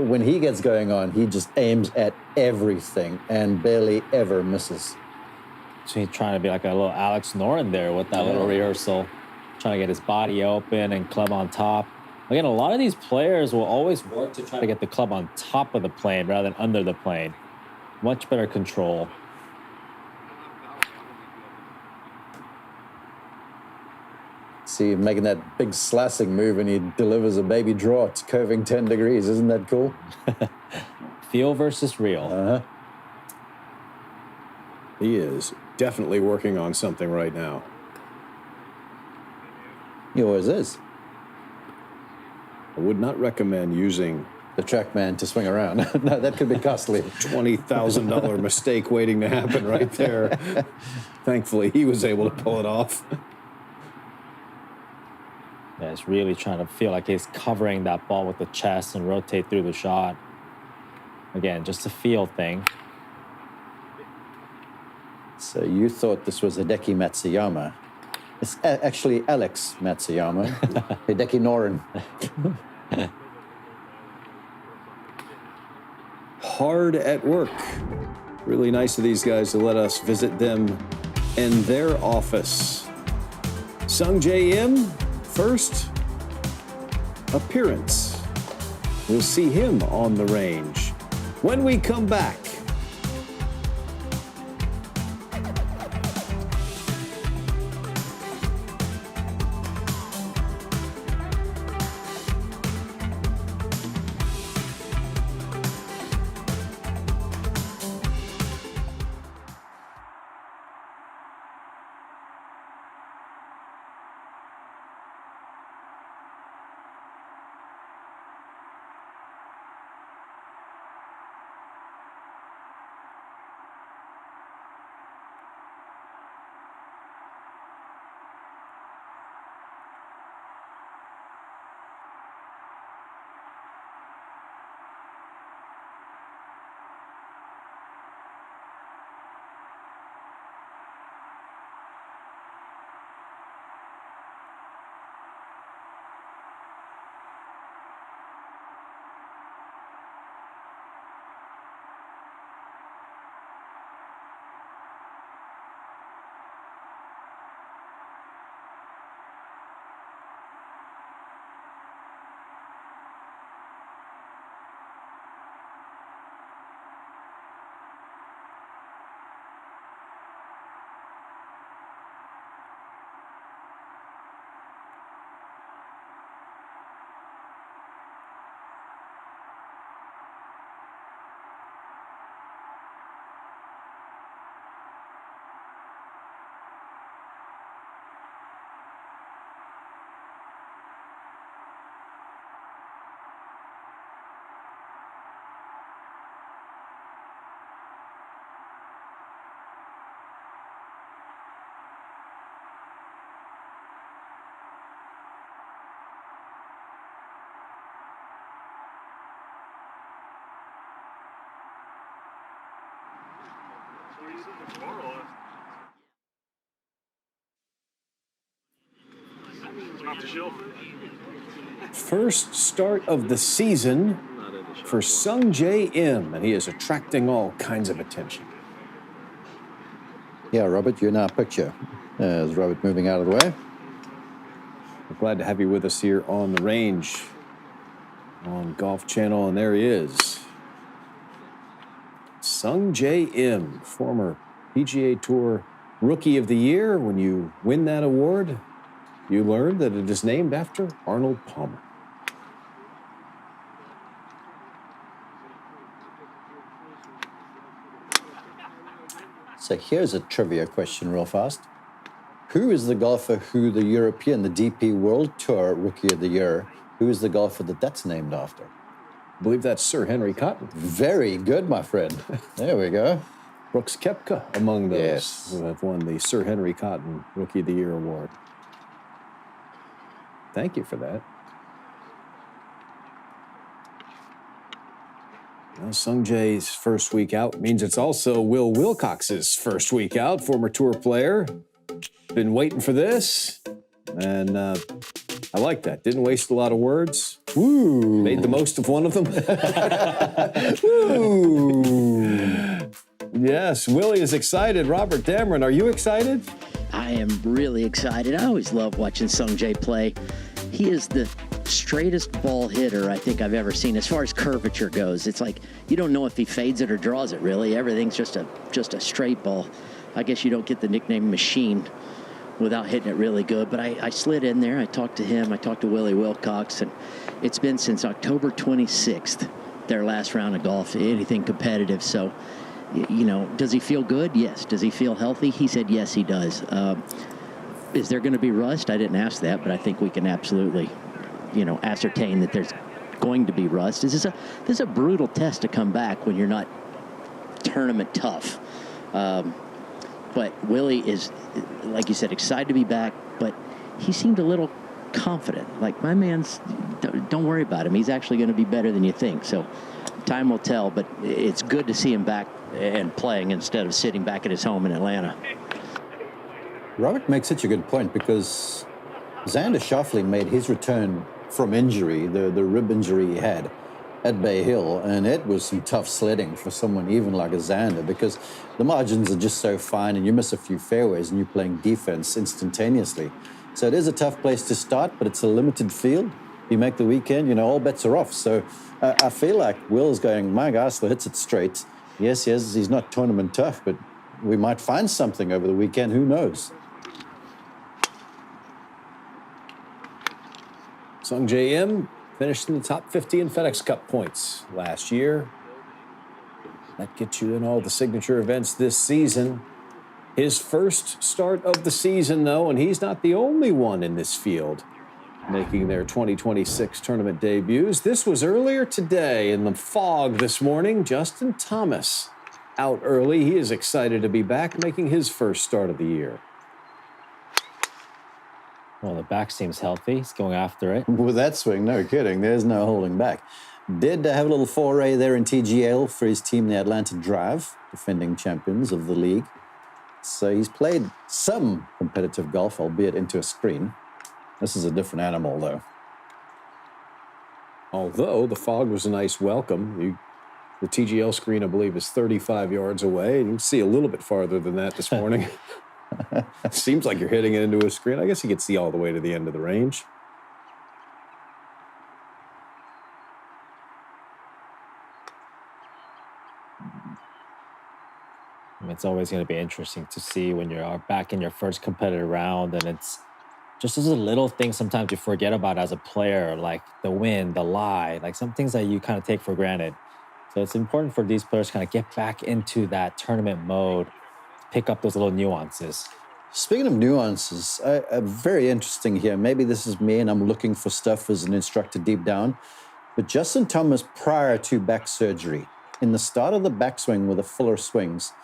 When he gets going on, he just aims at everything and barely ever misses. So he's trying to be like a little Alex Noren there with that little rehearsal, trying to get his body open and club on top. Again, a lot of these players will always work to try to get the club on top of the plane rather than under the plane. Much better control. See him making that big slicing move and he delivers a baby draw. It's curving 10 degrees. Isn't that cool? Feel versus real. Uh-huh. He is definitely working on something right now. He always is. I would not recommend using The TrackMan to swing around. No, that could be costly. $20,000 mistake waiting to happen right there. Thankfully, he was able to pull it off. Yeah, he's really trying to feel like he's covering that ball with the chest and rotate through the shot. Again, just a feel thing. So you thought this was Hideki Matsuyama. It's actually Alex Matsuyama. Hideki Noren. Hard at work. Really nice of these guys to let us visit them in their office. Sungjae Im, first appearance. We'll see him on the range when we come back. First start of the season for Sungjae Im, and he is attracting all kinds of attention. Yeah, Robert, you're in our picture. There's Robert moving out of the way. We're glad to have you with us here on the range on Golf Channel, and there he is. Sungjae Im, former PGA Tour Rookie of the Year. When you win that award, you learn that it is named after Arnold Palmer. So here's a trivia question real fast. Who is the golfer who the European, the DP World Tour Rookie of the Year, who is the golfer that's named after? I believe that's Sir Henry Cotton. Very good, my friend. There we go. Brooks Koepka among those Yes. who have won the Sir Henry Cotton Rookie of the Year award. Thank you for that. Well, Sungjae's first week out means it's also Will Wilcox's first week out, former tour player. Been waiting for this, and I like that. Didn't waste a lot of words. Ooh. Made the most of one of them. Ooh. Yes, Willie is excited. Robert Dameron, are you excited? I am really excited. I always love watching Sungjae play. He is the straightest ball hitter I think I've ever seen as far as curvature goes. It's like you don't know if he fades it or draws it, really. Everything's just a straight ball. I guess you don't get the nickname Machine without hitting it really good. But I slid in there. I talked to him. I talked to Willie Wilcox. And it's been since October 26th, their last round of golf, anything competitive. So, you know, does he feel good? Yes. Does he feel healthy? He said, yes, he does. Is there going to be rust? I didn't ask that, but I think we can absolutely, you know, ascertain that there's going to be rust. This is a brutal test to come back when you're not tournament tough. But Willie is, like you said, excited to be back, but he seemed a little confident. Like, my man's, don't worry about him. He's actually going to be better than you think. So time will tell, but it's good to see him back and playing instead of sitting back at his home in Atlanta. Robert makes such a good point because Xander Schauffele made his return from injury, the rib injury he had at Bay Hill, and it was some tough sledding for someone even like a Xander because the margins are just so fine and you miss a few fairways and you're playing defense instantaneously. So it is a tough place to start, but it's a limited field. You make the weekend, you know, all bets are off. So I feel like Will's going, my gosh, the hits it straight. Yes, he's not tournament tough, but we might find something over the weekend. Who knows? Sung J M finished in the top 50 in FedEx Cup points last year. That gets you in all the signature events this season. His first start of the season, though, and he's not the only one in this field making their 2026 tournament debuts. This was earlier today in the fog this morning. Justin Thomas out early. He is excited to be back, making his first start of the year. Well, the back seems healthy. He's going after it. With that swing, no kidding. There's no holding back. Did have a little foray there in TGL for his team, the Atlanta Drive, defending champions of the league. So he's played some competitive golf, albeit into a screen. This is a different animal, though. Although the fog was a nice welcome. The TGL screen, I believe, is 35 yards away. You can see a little bit farther than that this morning. Seems like you're hitting it into a screen. I guess you could see all the way to the end of the range. It's always going to be interesting to see when you're back in your first competitive round, and it's just as a little thing sometimes you forget about as a player, like the wind, the lie, like some things that you kind of take for granted. So it's important for these players to kind of get back into that tournament mode, pick up those little nuances. Speaking of nuances, very interesting here. Maybe this is me and I'm looking for stuff as an instructor deep down. But Justin Thomas, prior to back surgery, in the start of the backswing with the fuller swings,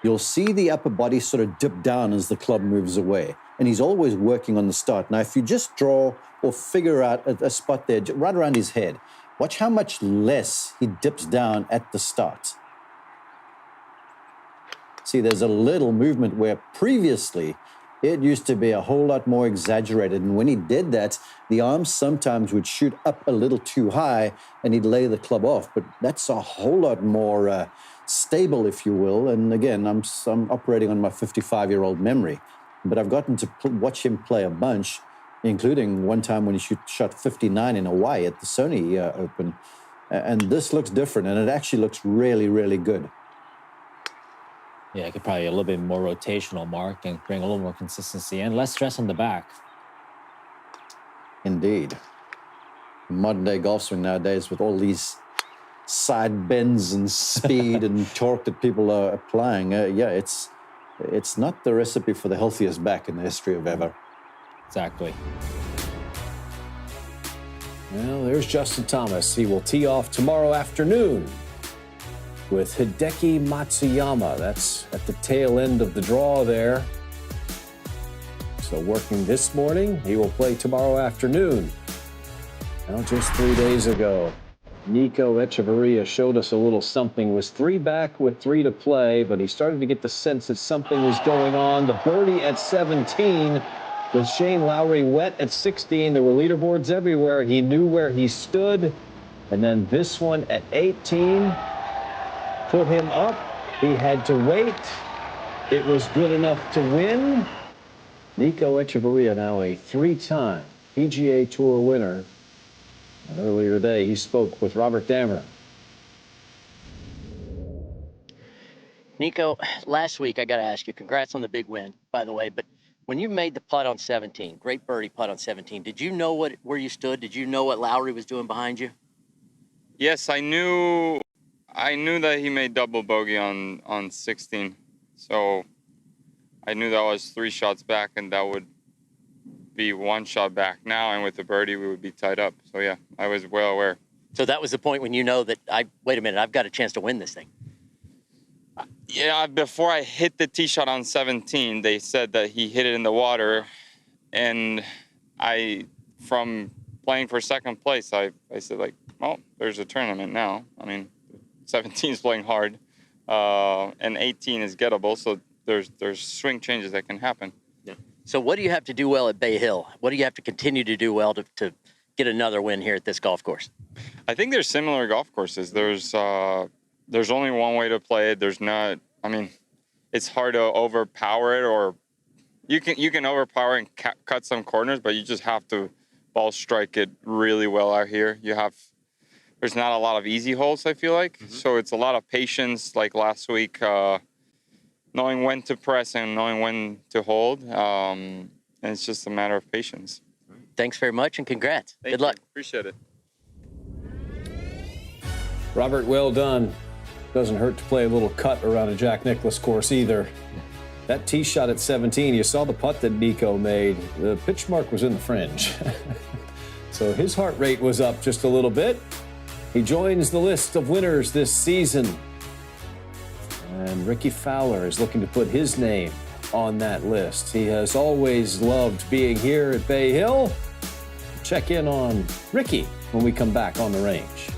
you'll see the upper body sort of dip down as the club moves away. And he's always working on the start. Now, if you just draw or figure out a spot there right around his head, watch how much less he dips down at the start. See, there's a little movement where previously it used to be a whole lot more exaggerated. And when he did that, the arms sometimes would shoot up a little too high and he'd lay the club off. But that's a whole lot more stable, if you will. And again, I'm operating on my 55-year-old memory. But I've gotten to watch him play a bunch, including one time when he shot 59 in Hawaii at the Sony Open. And this looks different, and it actually looks really, really good. Yeah, it could probably a little bit more rotational, Mark, and bring a little more consistency and less stress on the back. Indeed. Modern-day golf swing nowadays with all these side bends and speed and torque that people are applying, yeah, it's not the recipe for the healthiest back in the history of ever. Exactly. Well, there's Justin Thomas. He will tee off tomorrow afternoon with Hideki Matsuyama. That's at the tail end of the draw there. So working this morning, he will play tomorrow afternoon. Now, just 3 days ago, Nico Echavarria showed us a little something. Was 3 back with 3 to play, but he started to get the sense that something was going on. The birdie at 17 with Shane Lowry wet at 16. There were leaderboards everywhere. He knew where he stood. And then this one at 18 put him up. He had to wait. It was good enough to win. Nico Echavarria, now a 3-time PGA Tour winner, today. He spoke with Robert Dammer. Nico, last week I got to ask you, congrats on the big win, by the way, but when you made the putt on 17, great birdie putt on 17, did you know where you stood? Did you know what Lowry was doing behind you? Yes, I knew that he made double bogey on 16. So I knew that was 3 shots back, and that would be 1 shot back now, and with the birdie we would be tied up. So yeah, I was well aware. So that was the point when you know that wait a minute, I've got a chance to win this thing. Yeah, before I hit the tee shot on 17, they said that he hit it in the water, and from playing for second place, I said, like, well, there's a tournament now. I mean, 17 is playing hard, and 18 is gettable, so there's swing changes that can happen. Yeah. So what do you have to do well at Bay Hill? What do you have to continue to do well to get another win here at this golf course? I think there's similar golf courses. There's only one way to play it. There's not. I mean, it's hard to overpower it, or you can overpower and cut some corners, but you just have to ball strike it really well out here. There's not a lot of easy holes, I feel like. Mm-hmm. So it's a lot of patience, like last week, knowing when to press and knowing when to hold. And it's just a matter of patience. Thanks very much, and congrats. Good luck. Appreciate it. Robert, well done. Doesn't hurt to play a little cut around a Jack Nicklaus course either. That tee shot at 17, you saw the putt that Nico made. The pitch mark was in the fringe. So his heart rate was up just a little bit. He joins the list of winners this season. And Ricky Fowler is looking to put his name on that list. He has always loved being here at Bay Hill. Check in on Ricky when we come back on the range.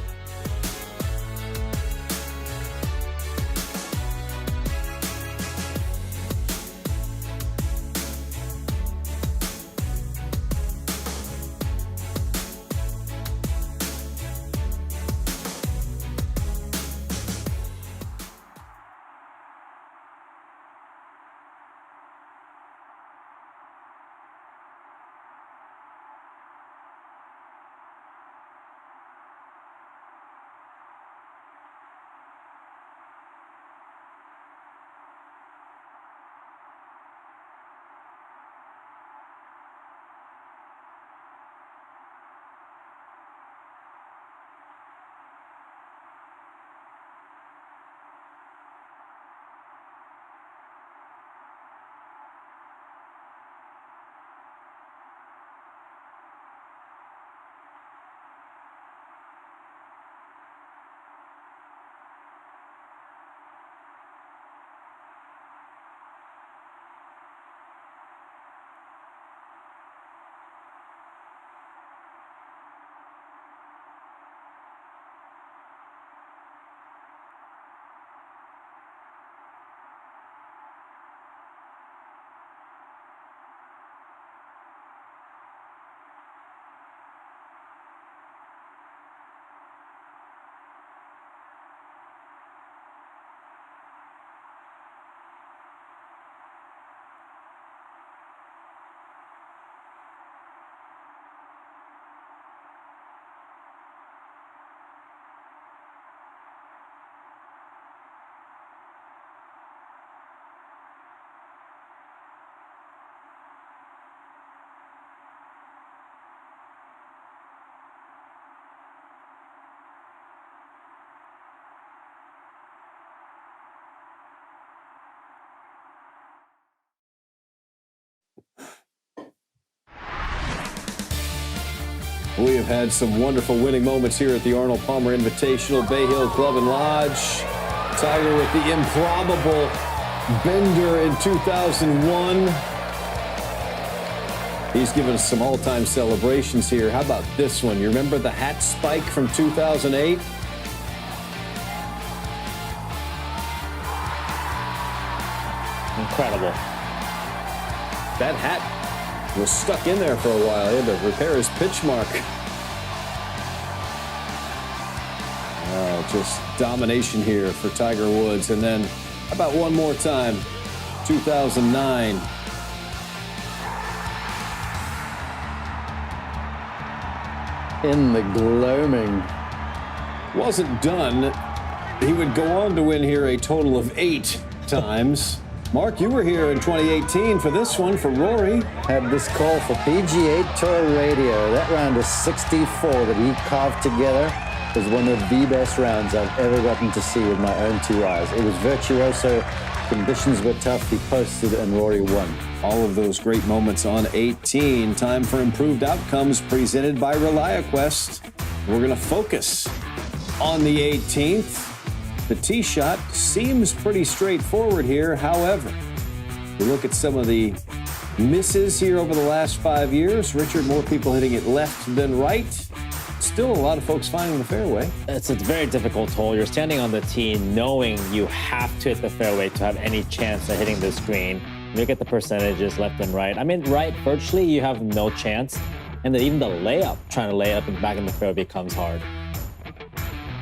We have had some wonderful winning moments here at the Arnold Palmer Invitational, Bay Hill Club and Lodge. Tiger with the improbable bender in 2001. He's given us some all-time celebrations here. How about this one? You remember the hat spike from 2008? Incredible. That hat was stuck in there for a while. He had to repair his pitch mark. Just domination here for Tiger Woods. And then, how about one more time? 2009. I in the gloaming. Wasn't done. He would go on to win here a total of 8 times. Mark, you were here in 2018 for this one for Rory. Had this call for PGA Tour Radio. That round of 64 that he carved together was one of the best rounds I've ever gotten to see with my own 2 eyes. It was virtuoso. Conditions were tough. He posted and Rory won. All of those great moments on 18. Time for improved outcomes presented by ReliaQuest. We're going to focus on the 18th. The tee shot seems pretty straightforward here. However, we look at some of the misses here over the last 5 years. Richard, more people hitting it left than right. Still a lot of folks finding the fairway. It's a very difficult hole. You're standing on the tee knowing you have to hit the fairway to have any chance of hitting this green. Look at the percentages left and right. I mean, right, virtually you have no chance. And then even the layup, trying to lay up and back in the fairway becomes hard.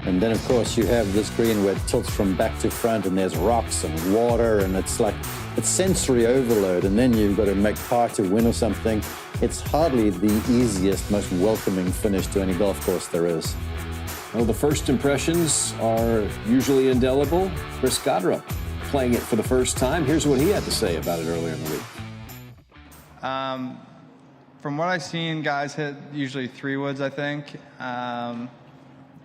And then, of course, you have this green where it tilts from back to front and there's rocks and water and it's sensory overload. And then you've got to make par to win or something. It's hardly the easiest, most welcoming finish to any golf course there is. Well, the first impressions are usually indelible. Chris Goddard playing it for the first time. Here's what he had to say about it earlier in the week. From what I've seen, guys hit usually 3 woods, I think.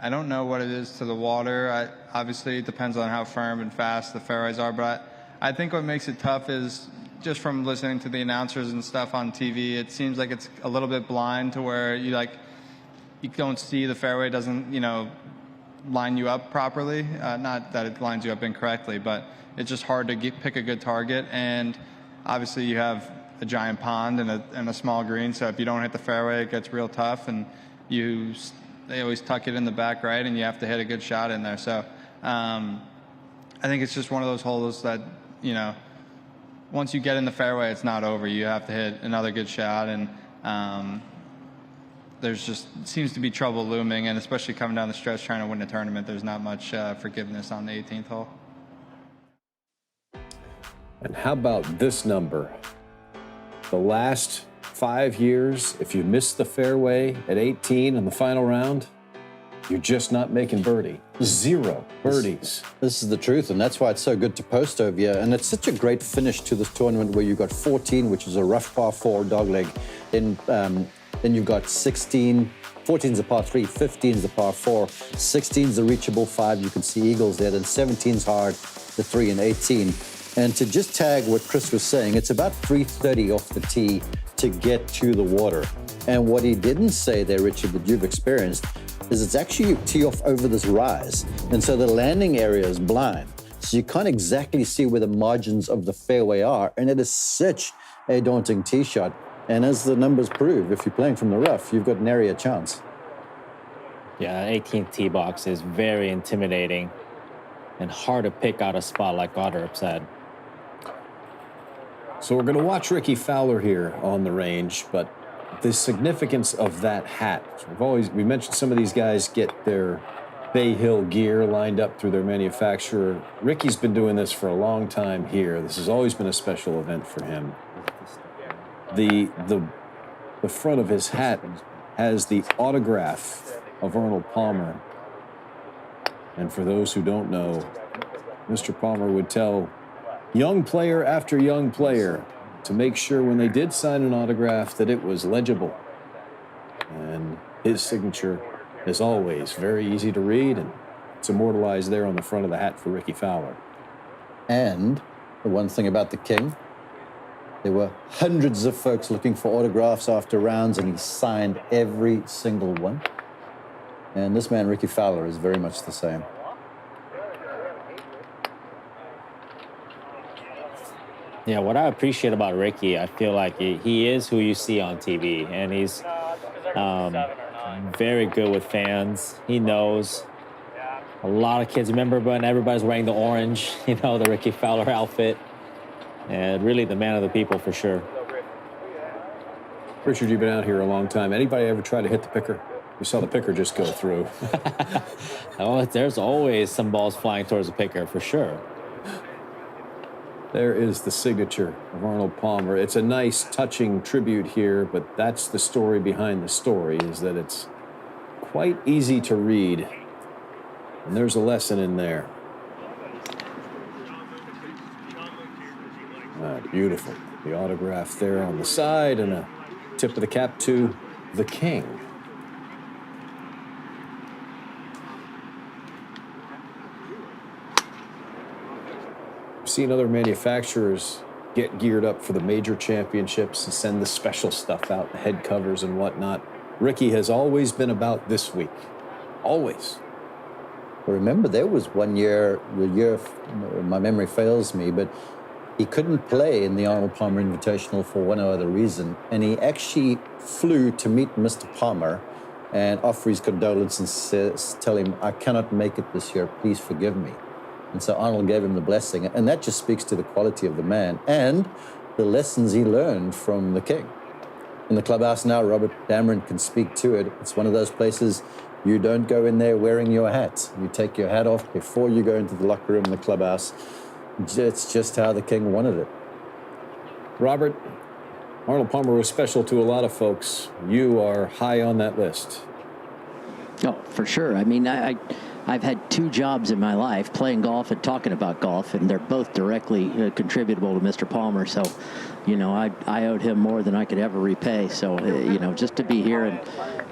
I don't know what it is to the water. Obviously, it depends on how firm and fast the fairways are, but I think what makes it tough is just from listening to the announcers and stuff on TV, it seems like it's a little bit blind to where you don't see the fairway doesn't, line you up properly. Not that it lines you up incorrectly, but it's just hard to pick a good target. And obviously, you have a giant pond and a small green, so if you don't hit the fairway, it gets real tough, and they always tuck it in the back right, and you have to hit a good shot in there. So I think it's just one of those holes that, once you get in the fairway, it's not over. You have to hit another good shot, and there's just seems to be trouble looming, and especially coming down the stretch trying to win the tournament, there's not much forgiveness on the 18th hole. And how about this number? The last 5 years, if you miss the fairway at 18 in the final round, you're just not making birdie. 0 birdies. This is the truth, and that's why it's so good to post over here. And it's such a great finish to this tournament where you've got 14, which is a rough par 4 dogleg. Then you've got 16. 14's a par 3, 15's a par 4, 16's a reachable 5. You can see eagles there. Then 17's hard, the 3 and 18. And to just tag what Chris was saying, it's about 330 off the tee to get to the water. And what he didn't say there, Richard, that you've experienced, is it's actually you tee off over this rise. And so the landing area is blind. So you can't exactly see where the margins of the fairway are. And it is such a daunting tee shot. And as the numbers prove, if you're playing from the rough, you've got an area chance. Yeah, 18th tee box is very intimidating and hard to pick out a spot like Goddard said. So we're going to watch Ricky Fowler here on the range, but the significance of that hat. We mentioned some of these guys get their Bay Hill gear lined up through their manufacturer. Ricky's been doing this for a long time here. This has always been a special event for him. The front of his hat has the autograph of Arnold Palmer. And for those who don't know, Mr. Palmer would tell young player after young player to make sure when they did sign an autograph that it was legible. And his signature is always very easy to read, and it's immortalized there on the front of the hat for Ricky Fowler. And the one thing about the King, there were hundreds of folks looking for autographs after rounds, and he signed every single one. And this man, Ricky Fowler, is very much the same. Yeah, what I appreciate about Ricky, I feel like he is who you see on TV, and he's very good with fans. He knows. A lot of kids remember when everybody's wearing the orange, the Ricky Fowler outfit. And really the man of the people for sure. Richard, you've been out here a long time. Anybody ever try to hit the picker? You saw the picker just go through. Oh, there's always some balls flying towards the picker for sure. There is the signature of Arnold Palmer. It's a nice, touching tribute here, but that's the story behind the story, is that it's quite easy to read. And there's a lesson in there. Beautiful. The autograph there on the side and a tip of the cap to the king. We've seen other manufacturers get geared up for the major championships and send the special stuff out, the head covers and whatnot. Ricky has always been about this week. Always. Well, remember, there was one year, my memory fails me, but he couldn't play in the Arnold Palmer Invitational for one or other reason. And he actually flew to meet Mr. Palmer and offer his condolences and tell him, I cannot make it this year. Please forgive me. And so Arnold gave him the blessing. And that just speaks to the quality of the man and the lessons he learned from the king. In the clubhouse now, Robert Dameron can speak to it. It's one of those places you don't go in there wearing your hat. You take your hat off before you go into the locker room in the clubhouse. It's just how the king wanted it. Robert, Arnold Palmer was special to a lot of folks. You are high on that list. Oh, for sure. I mean, I've had 2 jobs in my life, playing golf and talking about golf, and they're both directly contributable to Mr. Palmer. So, you know, I owed him more than I could ever repay. So, you know, just to be here and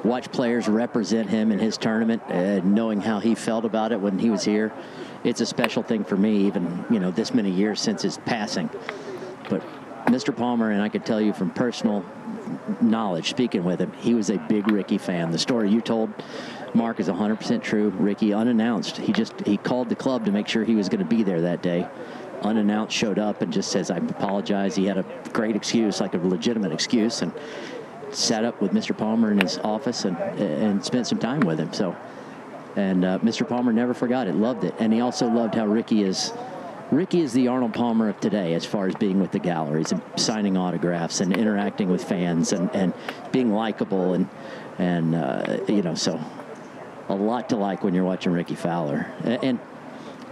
watch players represent him in his tournament, knowing how he felt about it when he was here, it's a special thing for me, even, you know, this many years since his passing. But Mr. Palmer, and I can tell you from personal knowledge, speaking with him, he was a big Ricky fan. The story you told, Mark, is 100% true. Ricky, unannounced, he called the club to make sure he was going to be there that day. Unannounced, showed up and just says, I apologize. He had a great excuse, like a legitimate excuse, and sat up with Mr. Palmer in his office and spent some time with him. So, and Mr. Palmer never forgot it, loved it. And he also loved how Ricky is the Arnold Palmer of today, as far as being with the galleries and signing autographs and interacting with fans and being likable and you know, so a lot to like when you're watching Ricky Fowler. And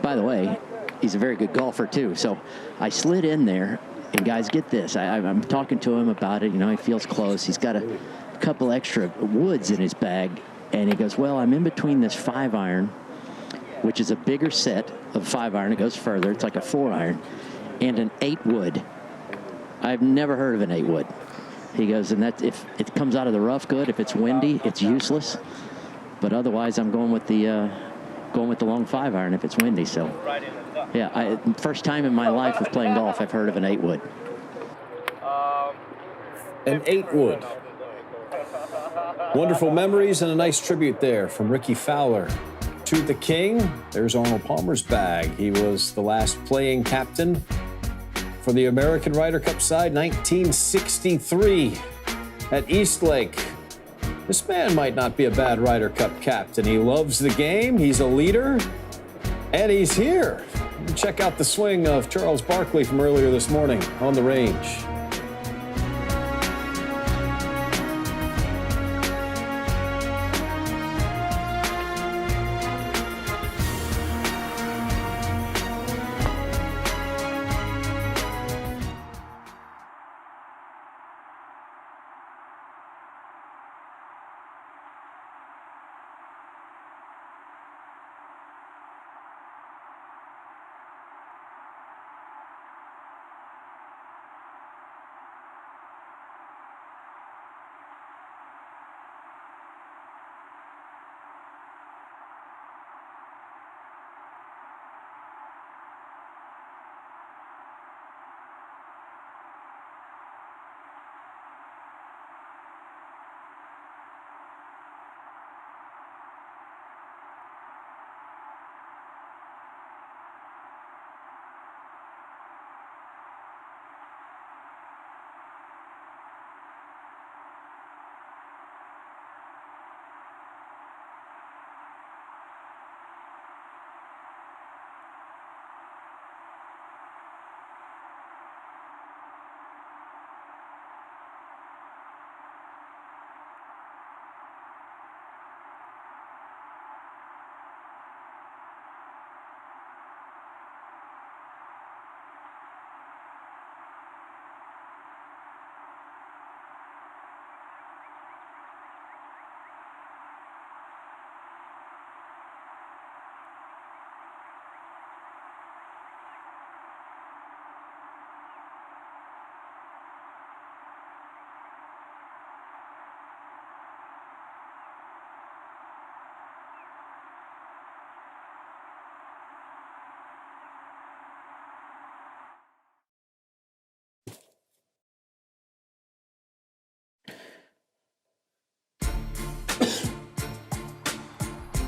by the way, he's a very good golfer too. So I slid in there, and guys, get this. I'm talking to him about it. You know, he feels close. He's got a couple extra woods in his bag, and he goes, well, I'm in between this 5-iron, which is a bigger set of 5-iron. It goes further. It's like a 4-iron, and an 8-wood. I've never heard of an 8-wood. He goes, and that if it comes out of the rough, good. If it's windy, it's useless. But otherwise, I'm going with the long 5-iron if it's windy. So, yeah, first time in my life of playing golf, I've heard of an 8-wood. An 8-wood. Wonderful memories and a nice tribute there from Ricky Fowler to the king. There's Arnold Palmer's bag. He was the last playing captain for the American Ryder Cup side, 1963 at Eastlake. This man might not be a bad Ryder Cup captain. He loves the game, he's a leader, and he's here. Check out the swing of Charles Barkley from earlier this morning on the range.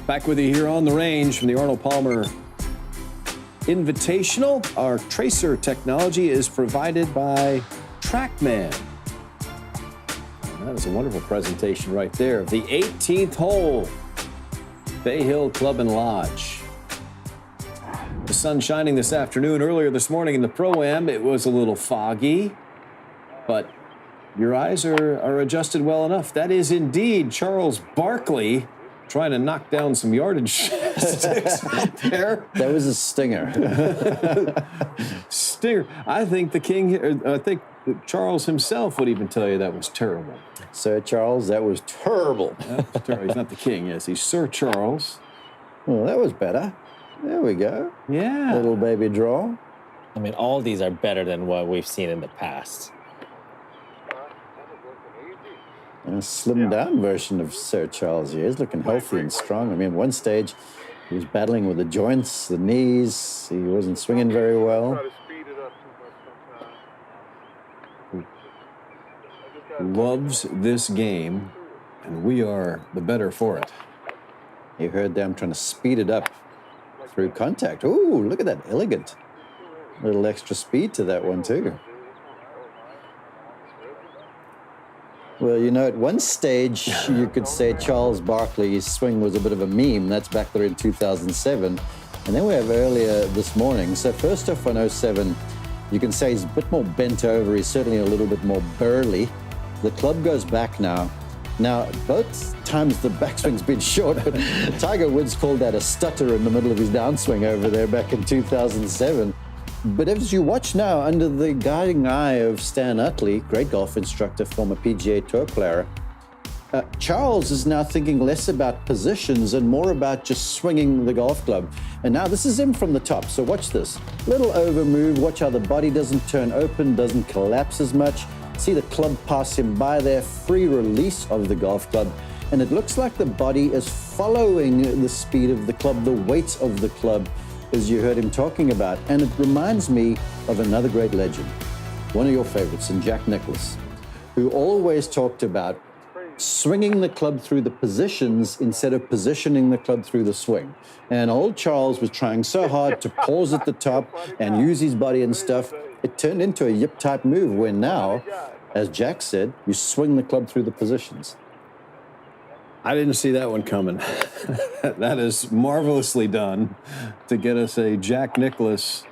Back with you here on the range from the Arnold Palmer Invitational. Our tracer technology is provided by TrackMan. That is a wonderful presentation right there of the 18th hole, Bay Hill Club and Lodge. The sun shining this afternoon. Earlier this morning in the Pro-Am, it was a little foggy, but your eyes are adjusted well enough. That is indeed Charles Barkley trying to knock down some yardage sticks right there. That was a stinger. Stinger. I think the king, I think Charles himself would even tell you that was terrible. Sir Charles, that was terrible. That was terrible. He's not the king, yes. He's Sir Charles. Well, that was better. There we go. Yeah. Little baby draw. I mean, all these are better than what we've seen in the past. A slimmed down version of Sir Charles here. He's looking healthy and strong. I mean, one stage he was battling with the joints, the knees. He wasn't swinging very well. Loves this game, and we are the better for it. You heard them trying to speed it up through contact. Ooh, look at that. Elegant. A little extra speed to that one, too. Well, you know, at one stage, you could say Charles Barkley's swing was a bit of a meme. That's back there in 2007. And then we have earlier this morning. So first off on 07, you can say he's a bit more bent over. He's certainly a little bit more burly. The club goes back now. Now, both times the backswing's been short, but Tiger Woods called that a stutter in the middle of his downswing over there back in 2007. But as you watch now, under the guiding eye of Stan Utley, great golf instructor, former PGA Tour player, Charles is now thinking less about positions and more about just swinging the golf club. And now this is him from the top, so watch this. Little over move, watch how the body doesn't turn open, doesn't collapse as much. See the club pass him by there, free release of the golf club. And it looks like the body is following the speed of the club, the weight of the club, as you heard him talking about. And it reminds me of another great legend, one of your favorites, and Jack Nicklaus, who always talked about swinging the club through the positions instead of positioning the club through the swing. And old Charles was trying so hard to pause at the top and use his body and stuff. It turned into a yip-type move where now, as Jack said, you swing the club through the positions. I didn't see that one coming. That is marvelously done to get us a Jack Nicklaus,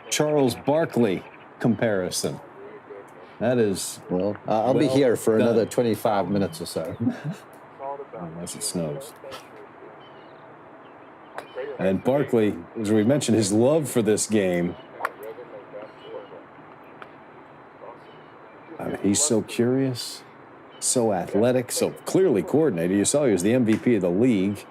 Charles Barkley comparison. That is well. I'll be here for another 25 minutes or so. Unless it snows. And Barkley, as we mentioned, his love for this game. I mean, he's so curious, so athletic, so clearly coordinated. You saw he was the MVP of the league.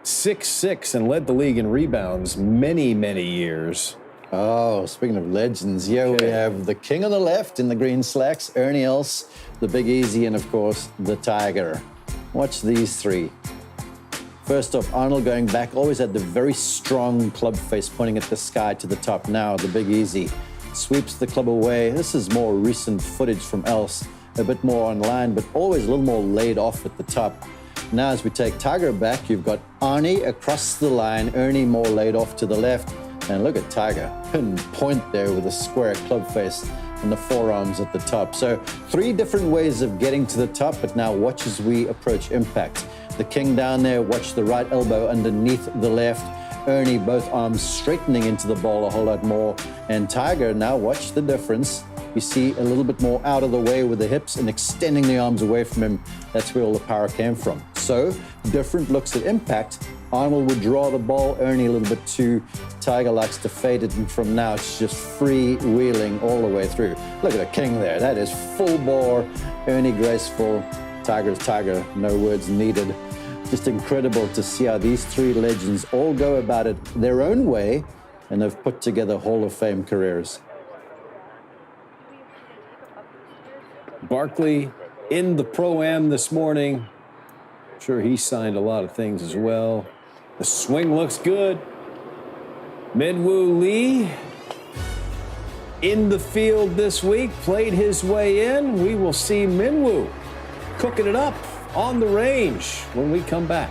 6'6" and led the league in rebounds many, many years. Oh, speaking of legends, here we have the king on the left in the green slacks, Ernie Els, the Big Easy, and of course, the Tiger. Watch these three. First off, Arnold going back, always had the very strong club face pointing at the sky to the top. Now, the Big Easy sweeps the club away. This is more recent footage from Els, a bit more online, but always a little more laid off at the top. Now, as we take Tiger back, you've got Arnie across the line, Ernie more laid off to the left. And look at Tiger, pinpoint there with a square club face and the forearms at the top. So 3 different ways of getting to the top, but now watch as we approach impact. The king down there, watch the right elbow underneath the left. Ernie, both arms straightening into the ball a whole lot more. And Tiger, now watch the difference. You see a little bit more out of the way with the hips and extending the arms away from him. That's where all the power came from. So different looks at impact. Arnold would draw the ball, Ernie a little bit too. Tiger likes to fade it, and from now it's just free-wheeling all the way through. Look at the king there. That is full bore, Ernie graceful, Tiger's Tiger, no words needed. Just incredible to see how these 3 legends all go about it their own way, and they've put together Hall of Fame careers. Barkley in the Pro-Am this morning. I'm sure he signed a lot of things as well. The swing looks good. Minwoo Lee in the field this week, played his way in. We will see Minwoo cooking it up on the range when we come back.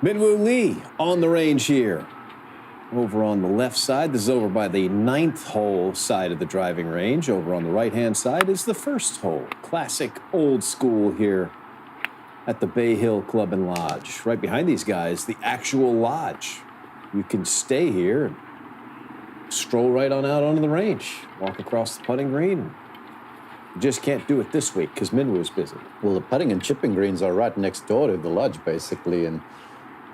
Minwoo Lee on the range here. Over on the left side, this is over by the 9th hole side of the driving range. Over on the right-hand side is the 1st hole. Classic old school here at the Bay Hill Club and Lodge. Right behind these guys, the actual lodge. You can stay here and stroll right on out onto the range. Walk across the putting green. You just can't do it this week because Minwoo's busy. Well, the putting and chipping greens are right next door to the lodge, basically, and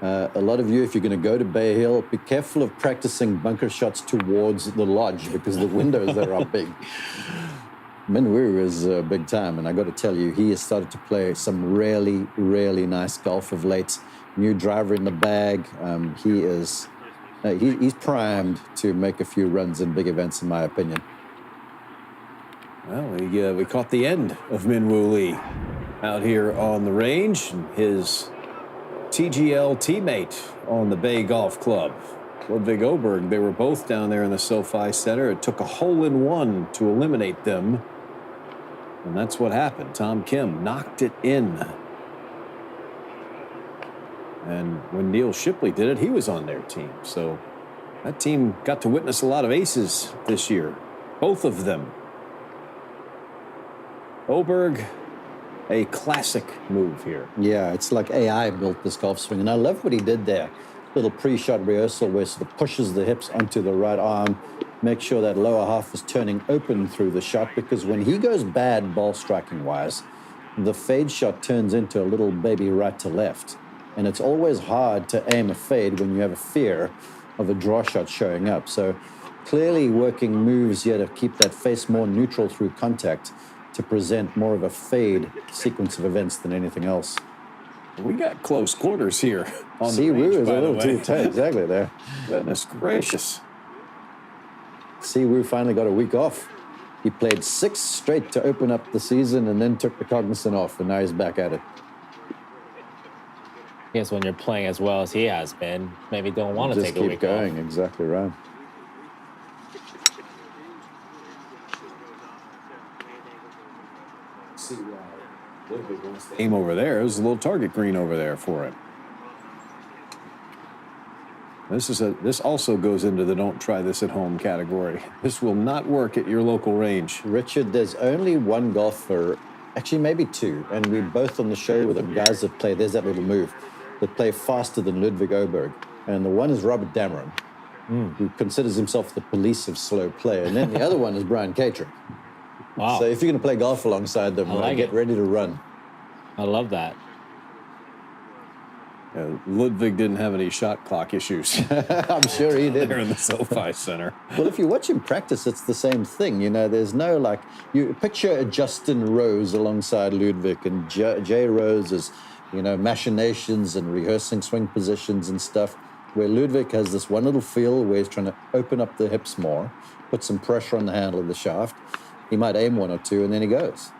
a lot of you, if you're going to go to Bay Hill, be careful of practicing bunker shots towards the lodge because the windows there are big. Minwoo is big time, and I got to tell you, he has started to play some really, really nice golf of late. New driver in the bag. He's primed to make a few runs in big events, in my opinion. Well, we caught the end of Minwoo Lee out here on the range, and his TGL teammate on the Bay Golf Club, Ludwig Oberg. They were both down there in the SoFi Center. It took a hole-in-one to eliminate them, and that's what happened. Tom Kim knocked it in. And when Neil Shipley did it, he was on their team. So that team got to witness a lot of aces this year, both of them. Oberg, a classic move here. Yeah, it's like AI built this golf swing, and I love what he did there. Little pre-shot rehearsal where sort of pushes the hips onto the right arm, make sure that lower half is turning open through the shot, because when he goes bad ball striking wise, the fade shot turns into a little baby right to left. And it's always hard to aim a fade when you have a fear of a draw shot showing up. So clearly working moves here to keep that face more neutral through contact, to present more of a fade sequence of events than anything else. We got close quarters here on Si the range, Woo is by a the little way. too tight, exactly there. Goodness gracious. Si Woo finally got a week off. He played 6 straight to open up the season and then took the cognizant off, and now he's back at it. I guess when you're playing as well as he has been, maybe don't want to Just take a week keep going, off. exactly right. Aim over there. There's a little target green over there for him. This also goes into the don't try this at home category. This will not work at your local range. Richard, there's only one golfer, actually maybe 2, and we're both on the show with them, guys that play, there's that little move, that play faster than Ludwig Oberg. And the one is Robert Dameron, who considers himself the police of slow play. And then the other one is Brian Catering. Wow. So if you're going to play golf alongside them, get ready to run. I love that. Ludwig didn't have any shot clock issues. I'm sure he did. There in the SoFi Center. Well, if you watch him practice, it's the same thing. You know, there's no, like, you picture a Justin Rose alongside Ludwig, and Jay Rose is, you know, machinations and rehearsing swing positions and stuff, where Ludwig has this one little feel where he's trying to open up the hips more, put some pressure on the handle of the shaft. He might aim 1 or 2, and then he goes.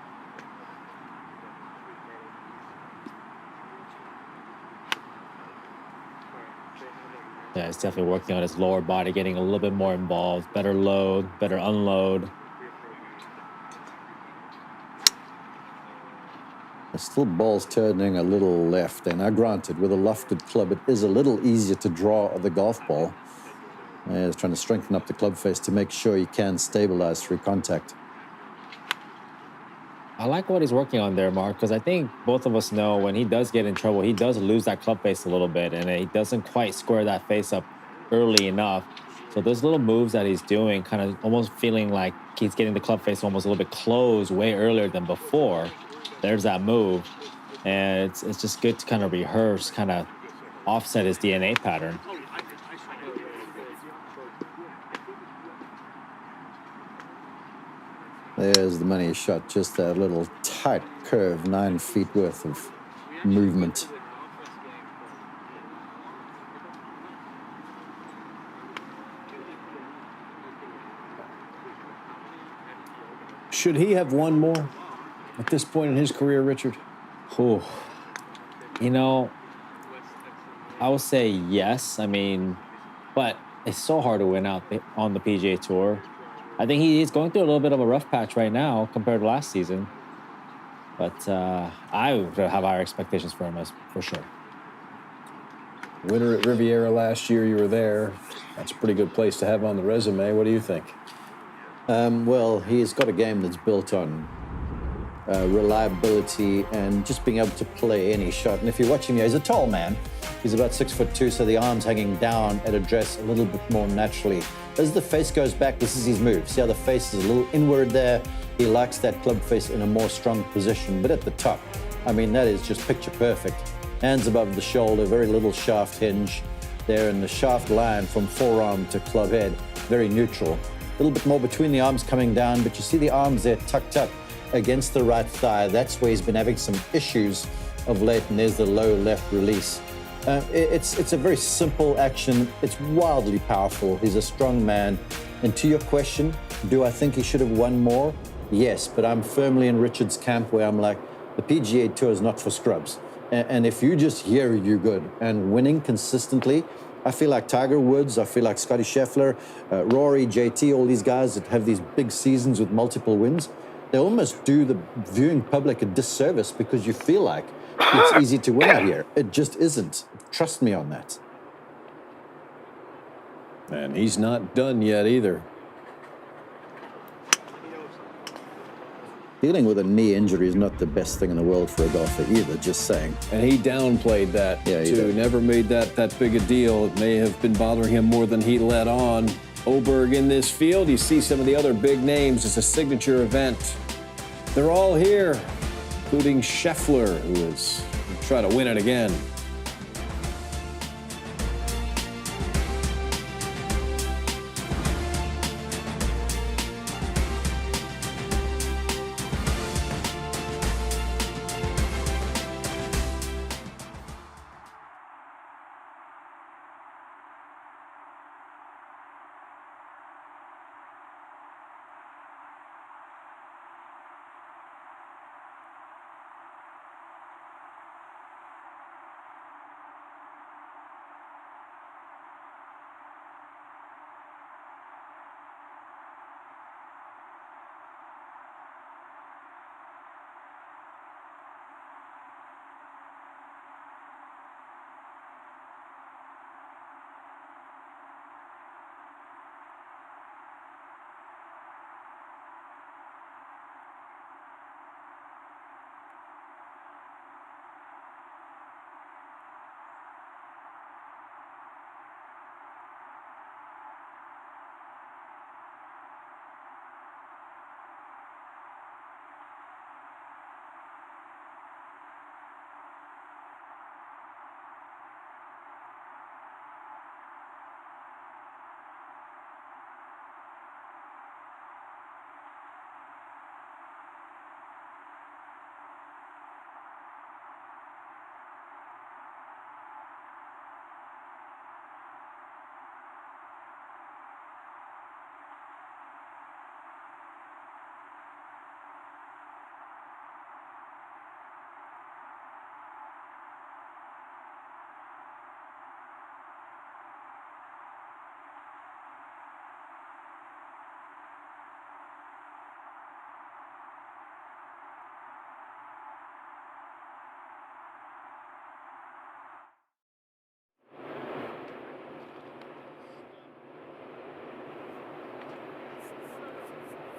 Yeah, he's definitely working on his lower body, getting a little bit more involved, better load, better unload. The still ball's turning a little left, and now granted, with a lofted club, it is a little easier to draw the golf ball. He's trying to strengthen up the club face to make sure he can stabilize through contact. I like what he's working on there, Mark, because I think both of us know when he does get in trouble, he does lose that club face a little bit, and he doesn't quite square that face up early enough. So those little moves that he's doing, kind of almost feeling like he's getting the club face almost a little bit closed way earlier than before. There's that move, and it's just good to kind of rehearse, kind of offset his DNA pattern. There's the money shot, just that little tight curve, 9 feet worth of movement. Should he have won more at this point in his career, Richard? Oh, you know, I would say yes. I mean, but it's so hard to win out on the PGA Tour. I think he's going through a little bit of a rough patch right now compared to last season. But I would have higher expectations for him, for sure. Winner at Riviera last year, you were there. That's a pretty good place to have on the resume. What do you think? Well, he's got a game that's built on reliability and just being able to play any shot. And if you're watching here, he's a tall man. He's about 6'2", so the arms hanging down at address a little bit more naturally. As the face goes back, this is his move. See how the face is a little inward there? He likes that club face in a more strong position, but at the top, I mean, that is just picture perfect. Hands above the shoulder, very little shaft hinge there, and the shaft line from forearm to club head, very neutral. A little bit more between the arms coming down, but you see the arms there tucked up against the right thigh. That's where he's been having some issues of late, and there's the low left release. It's a very simple action. It's wildly powerful. He's a strong man. And to your question, do I think he should have won more? Yes, but I'm firmly in Richard's camp where I'm like, the PGA Tour is not for scrubs. And if you just hear you're good and winning consistently, I feel like Tiger Woods, I feel like Scotty Scheffler, Rory, JT, all these guys that have these big seasons with multiple wins, they almost do the viewing public a disservice because you feel like it's easy to win out here. It just isn't. Trust me on that. And he's not done yet either. Dealing with a knee injury is not the best thing in the world for a golfer either, just saying. And he downplayed that, too. Never made that big a deal. It may have been bothering him more than he let on. Oberg in this field. You see some of the other big names. It's a signature event. They're all here, including Scheffler, who is trying to win it again.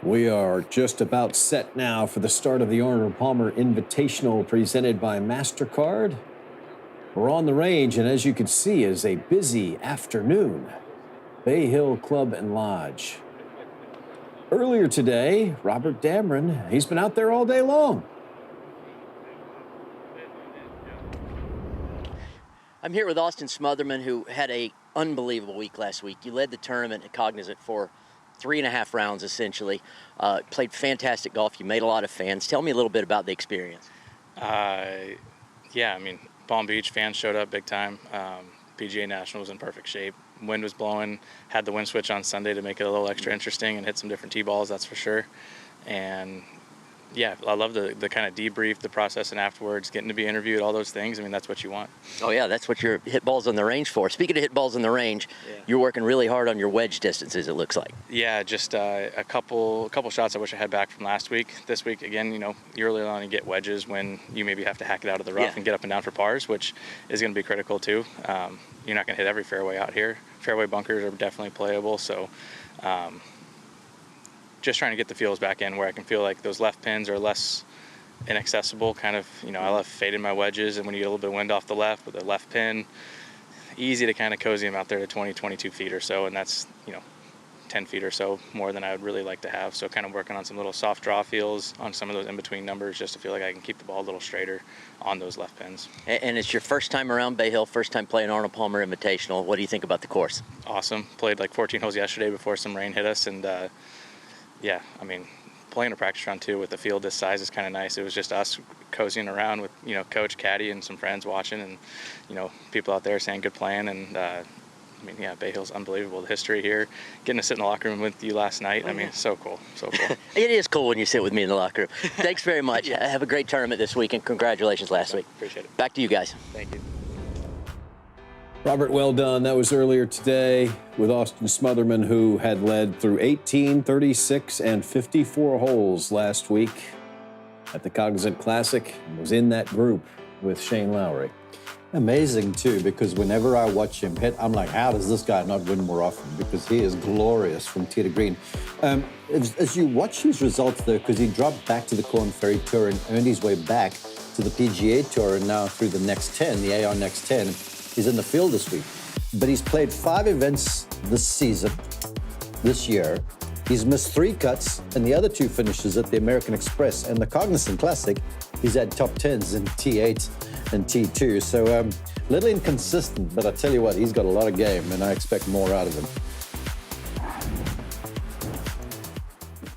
We are just about set now for the start of the Arnold Palmer Invitational presented by MasterCard. We're on the range, and as you can see, is a busy afternoon. Bay Hill Club and Lodge. Earlier today, Robert Dameron, he's been out there all day long. I'm here with Austin Smotherman, who had an unbelievable week last week. You led the tournament at Cognizant for 3.5 rounds, essentially. Played fantastic golf. You made a lot of fans. Tell me a little bit about the experience. Yeah, I mean, Palm Beach fans showed up big time. PGA National was in perfect shape. Wind was blowing. Had the wind switch on Sunday to make it a little extra interesting and hit some different tee balls, that's for sure. And Yeah, I love the kind of debrief, the process, and afterwards getting to be interviewed, all those things. I mean, that's what you want. Oh yeah, that's what your hit balls on the range for. Speaking of hit balls on the range, you're working really hard on your wedge distances, it looks like. Yeah, just a couple shots I wish I had back from last week. This week, again, you know, you early on you get wedges when you maybe have to hack it out of the rough and get up and down for pars, which is going to be critical too. You're not going to hit every fairway out here. Fairway bunkers are definitely playable, so just trying to get the feels back in where I can feel like those left pins are less inaccessible. Kind of, you know, I love fading my wedges, and when you get a little bit of wind off the left with a left pin, easy to kind of cozy them out there to 20, 22 feet or so, and that's, you know, 10 feet or so more than I would really like to have. So kind of working on some little soft draw feels on some of those in-between numbers just to feel like I can keep the ball a little straighter on those left pins. And it's your first time around Bay Hill, first time playing Arnold Palmer Invitational. What do you think about the course? Awesome. Played like 14 holes yesterday before some rain hit us, and yeah, I mean, playing a practice round too with a field this size is kind of nice. It was just us cozying around with, you know, coach, caddy, and some friends watching, and, you know, people out there saying good playing. And I mean, yeah, Bay Hill's unbelievable. The history here, getting to sit in the locker room with you last night. I mean, so cool, so cool. It is cool when you sit with me in the locker room. Thanks very much. Have a great tournament this week, and congratulations last week. Appreciate it. Back to you guys. Thank you. Robert, well done. That was earlier today with Austin Smotherman, who had led through 18, 36, and 54 holes last week at the Cognizant Classic, and was in that group with Shane Lowry. Amazing, too, because whenever I watch him hit, I'm like, how does this guy not win more often? Because he is glorious from tee to green. As you watch his results, though, because he dropped back to the Korn Ferry Tour and earned his way back to the PGA Tour, and now through the next 10, the AR Next 10, he's in the field this week. But he's played 5 events this season, this year. He's missed 3 cuts, and the other 2 finishes at the American Express and the Cognizant Classic. He's had top 10s in T8 and T2. So a little inconsistent, but I tell you what, he's got a lot of game, and I expect more out of him.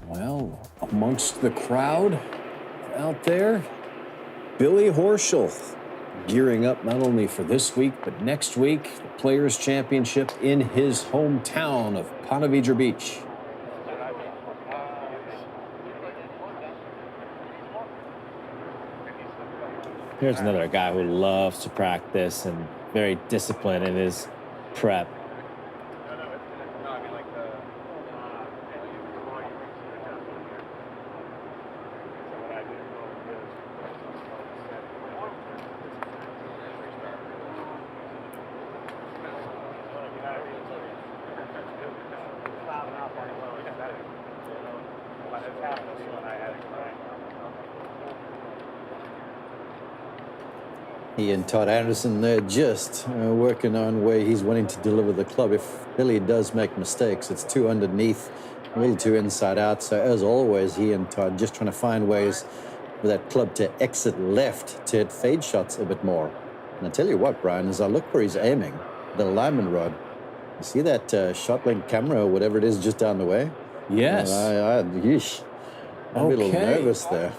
Well, amongst the crowd out there, Billy Horschel gearing up not only for this week, but next week, the Players' Championship in his hometown of Ponte Vedra Beach. Here's another guy who loves to practice and very disciplined in his prep. He and Todd Anderson, they're just working on where he's wanting to deliver the club. If Billy does make mistakes, it's too underneath, a little too inside out. So as always, he and Todd just trying to find ways for that club to exit left, to hit fade shots a bit more. And I tell you what, Brian, as I look where he's aiming, the alignment rod, you see that shot link camera or whatever it is just down the way? Yes. Yeesh. I'm a little nervous there.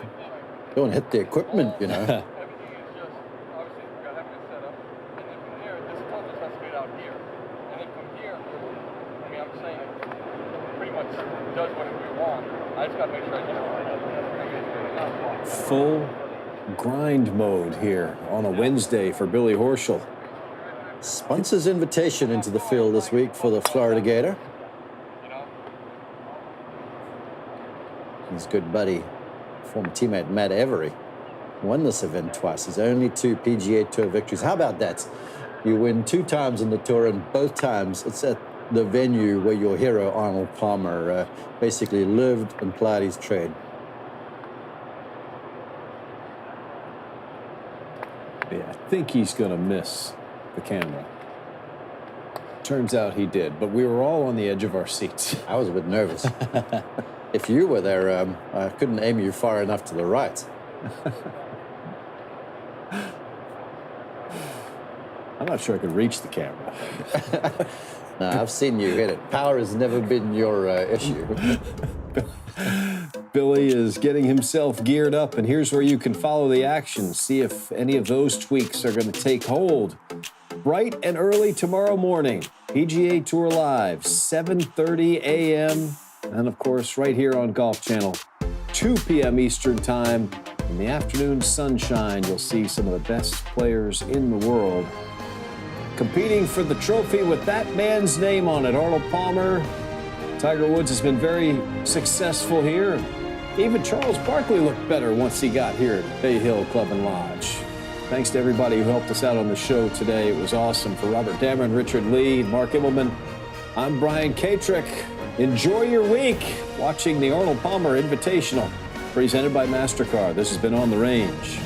Don't hit the equipment, you know. Full grind mode here on a Wednesday for Billy Horschel. Sponsor's invitation into the field this week for the Florida Gator. His good buddy, former teammate Matt Every, won this event twice. His only 2 PGA Tour victories. How about that? You win 2 times in the tour, and both times it's at the venue where your hero, Arnold Palmer, basically lived and plied his trade. Yeah, I think he's going to miss the camera. Turns out he did, but we were all on the edge of our seats. I was a bit nervous. If you were there, I couldn't aim you far enough to the right. I'm not sure I could reach the camera. No, I've seen you hit it. Power has never been your issue. Billy is getting himself geared up, and here's where you can follow the action. See if any of those tweaks are going to take hold. Bright and early tomorrow morning, PGA Tour Live, 7:30 a.m., and of course, right here on Golf Channel 2 p.m. Eastern Time. In the afternoon sunshine, you'll see some of the best players in the world competing for the trophy with that man's name on it, Arnold Palmer. Tiger Woods has been very successful here. Even Charles Barkley looked better once he got here at Bay Hill Club and Lodge. Thanks to everybody who helped us out on the show today. It was awesome. For Robert Dameron, Richard Lee, Mark Immelman, I'm Brian Katrick. Enjoy your week watching the Arnold Palmer Invitational, presented by MasterCard. This has been On the Range.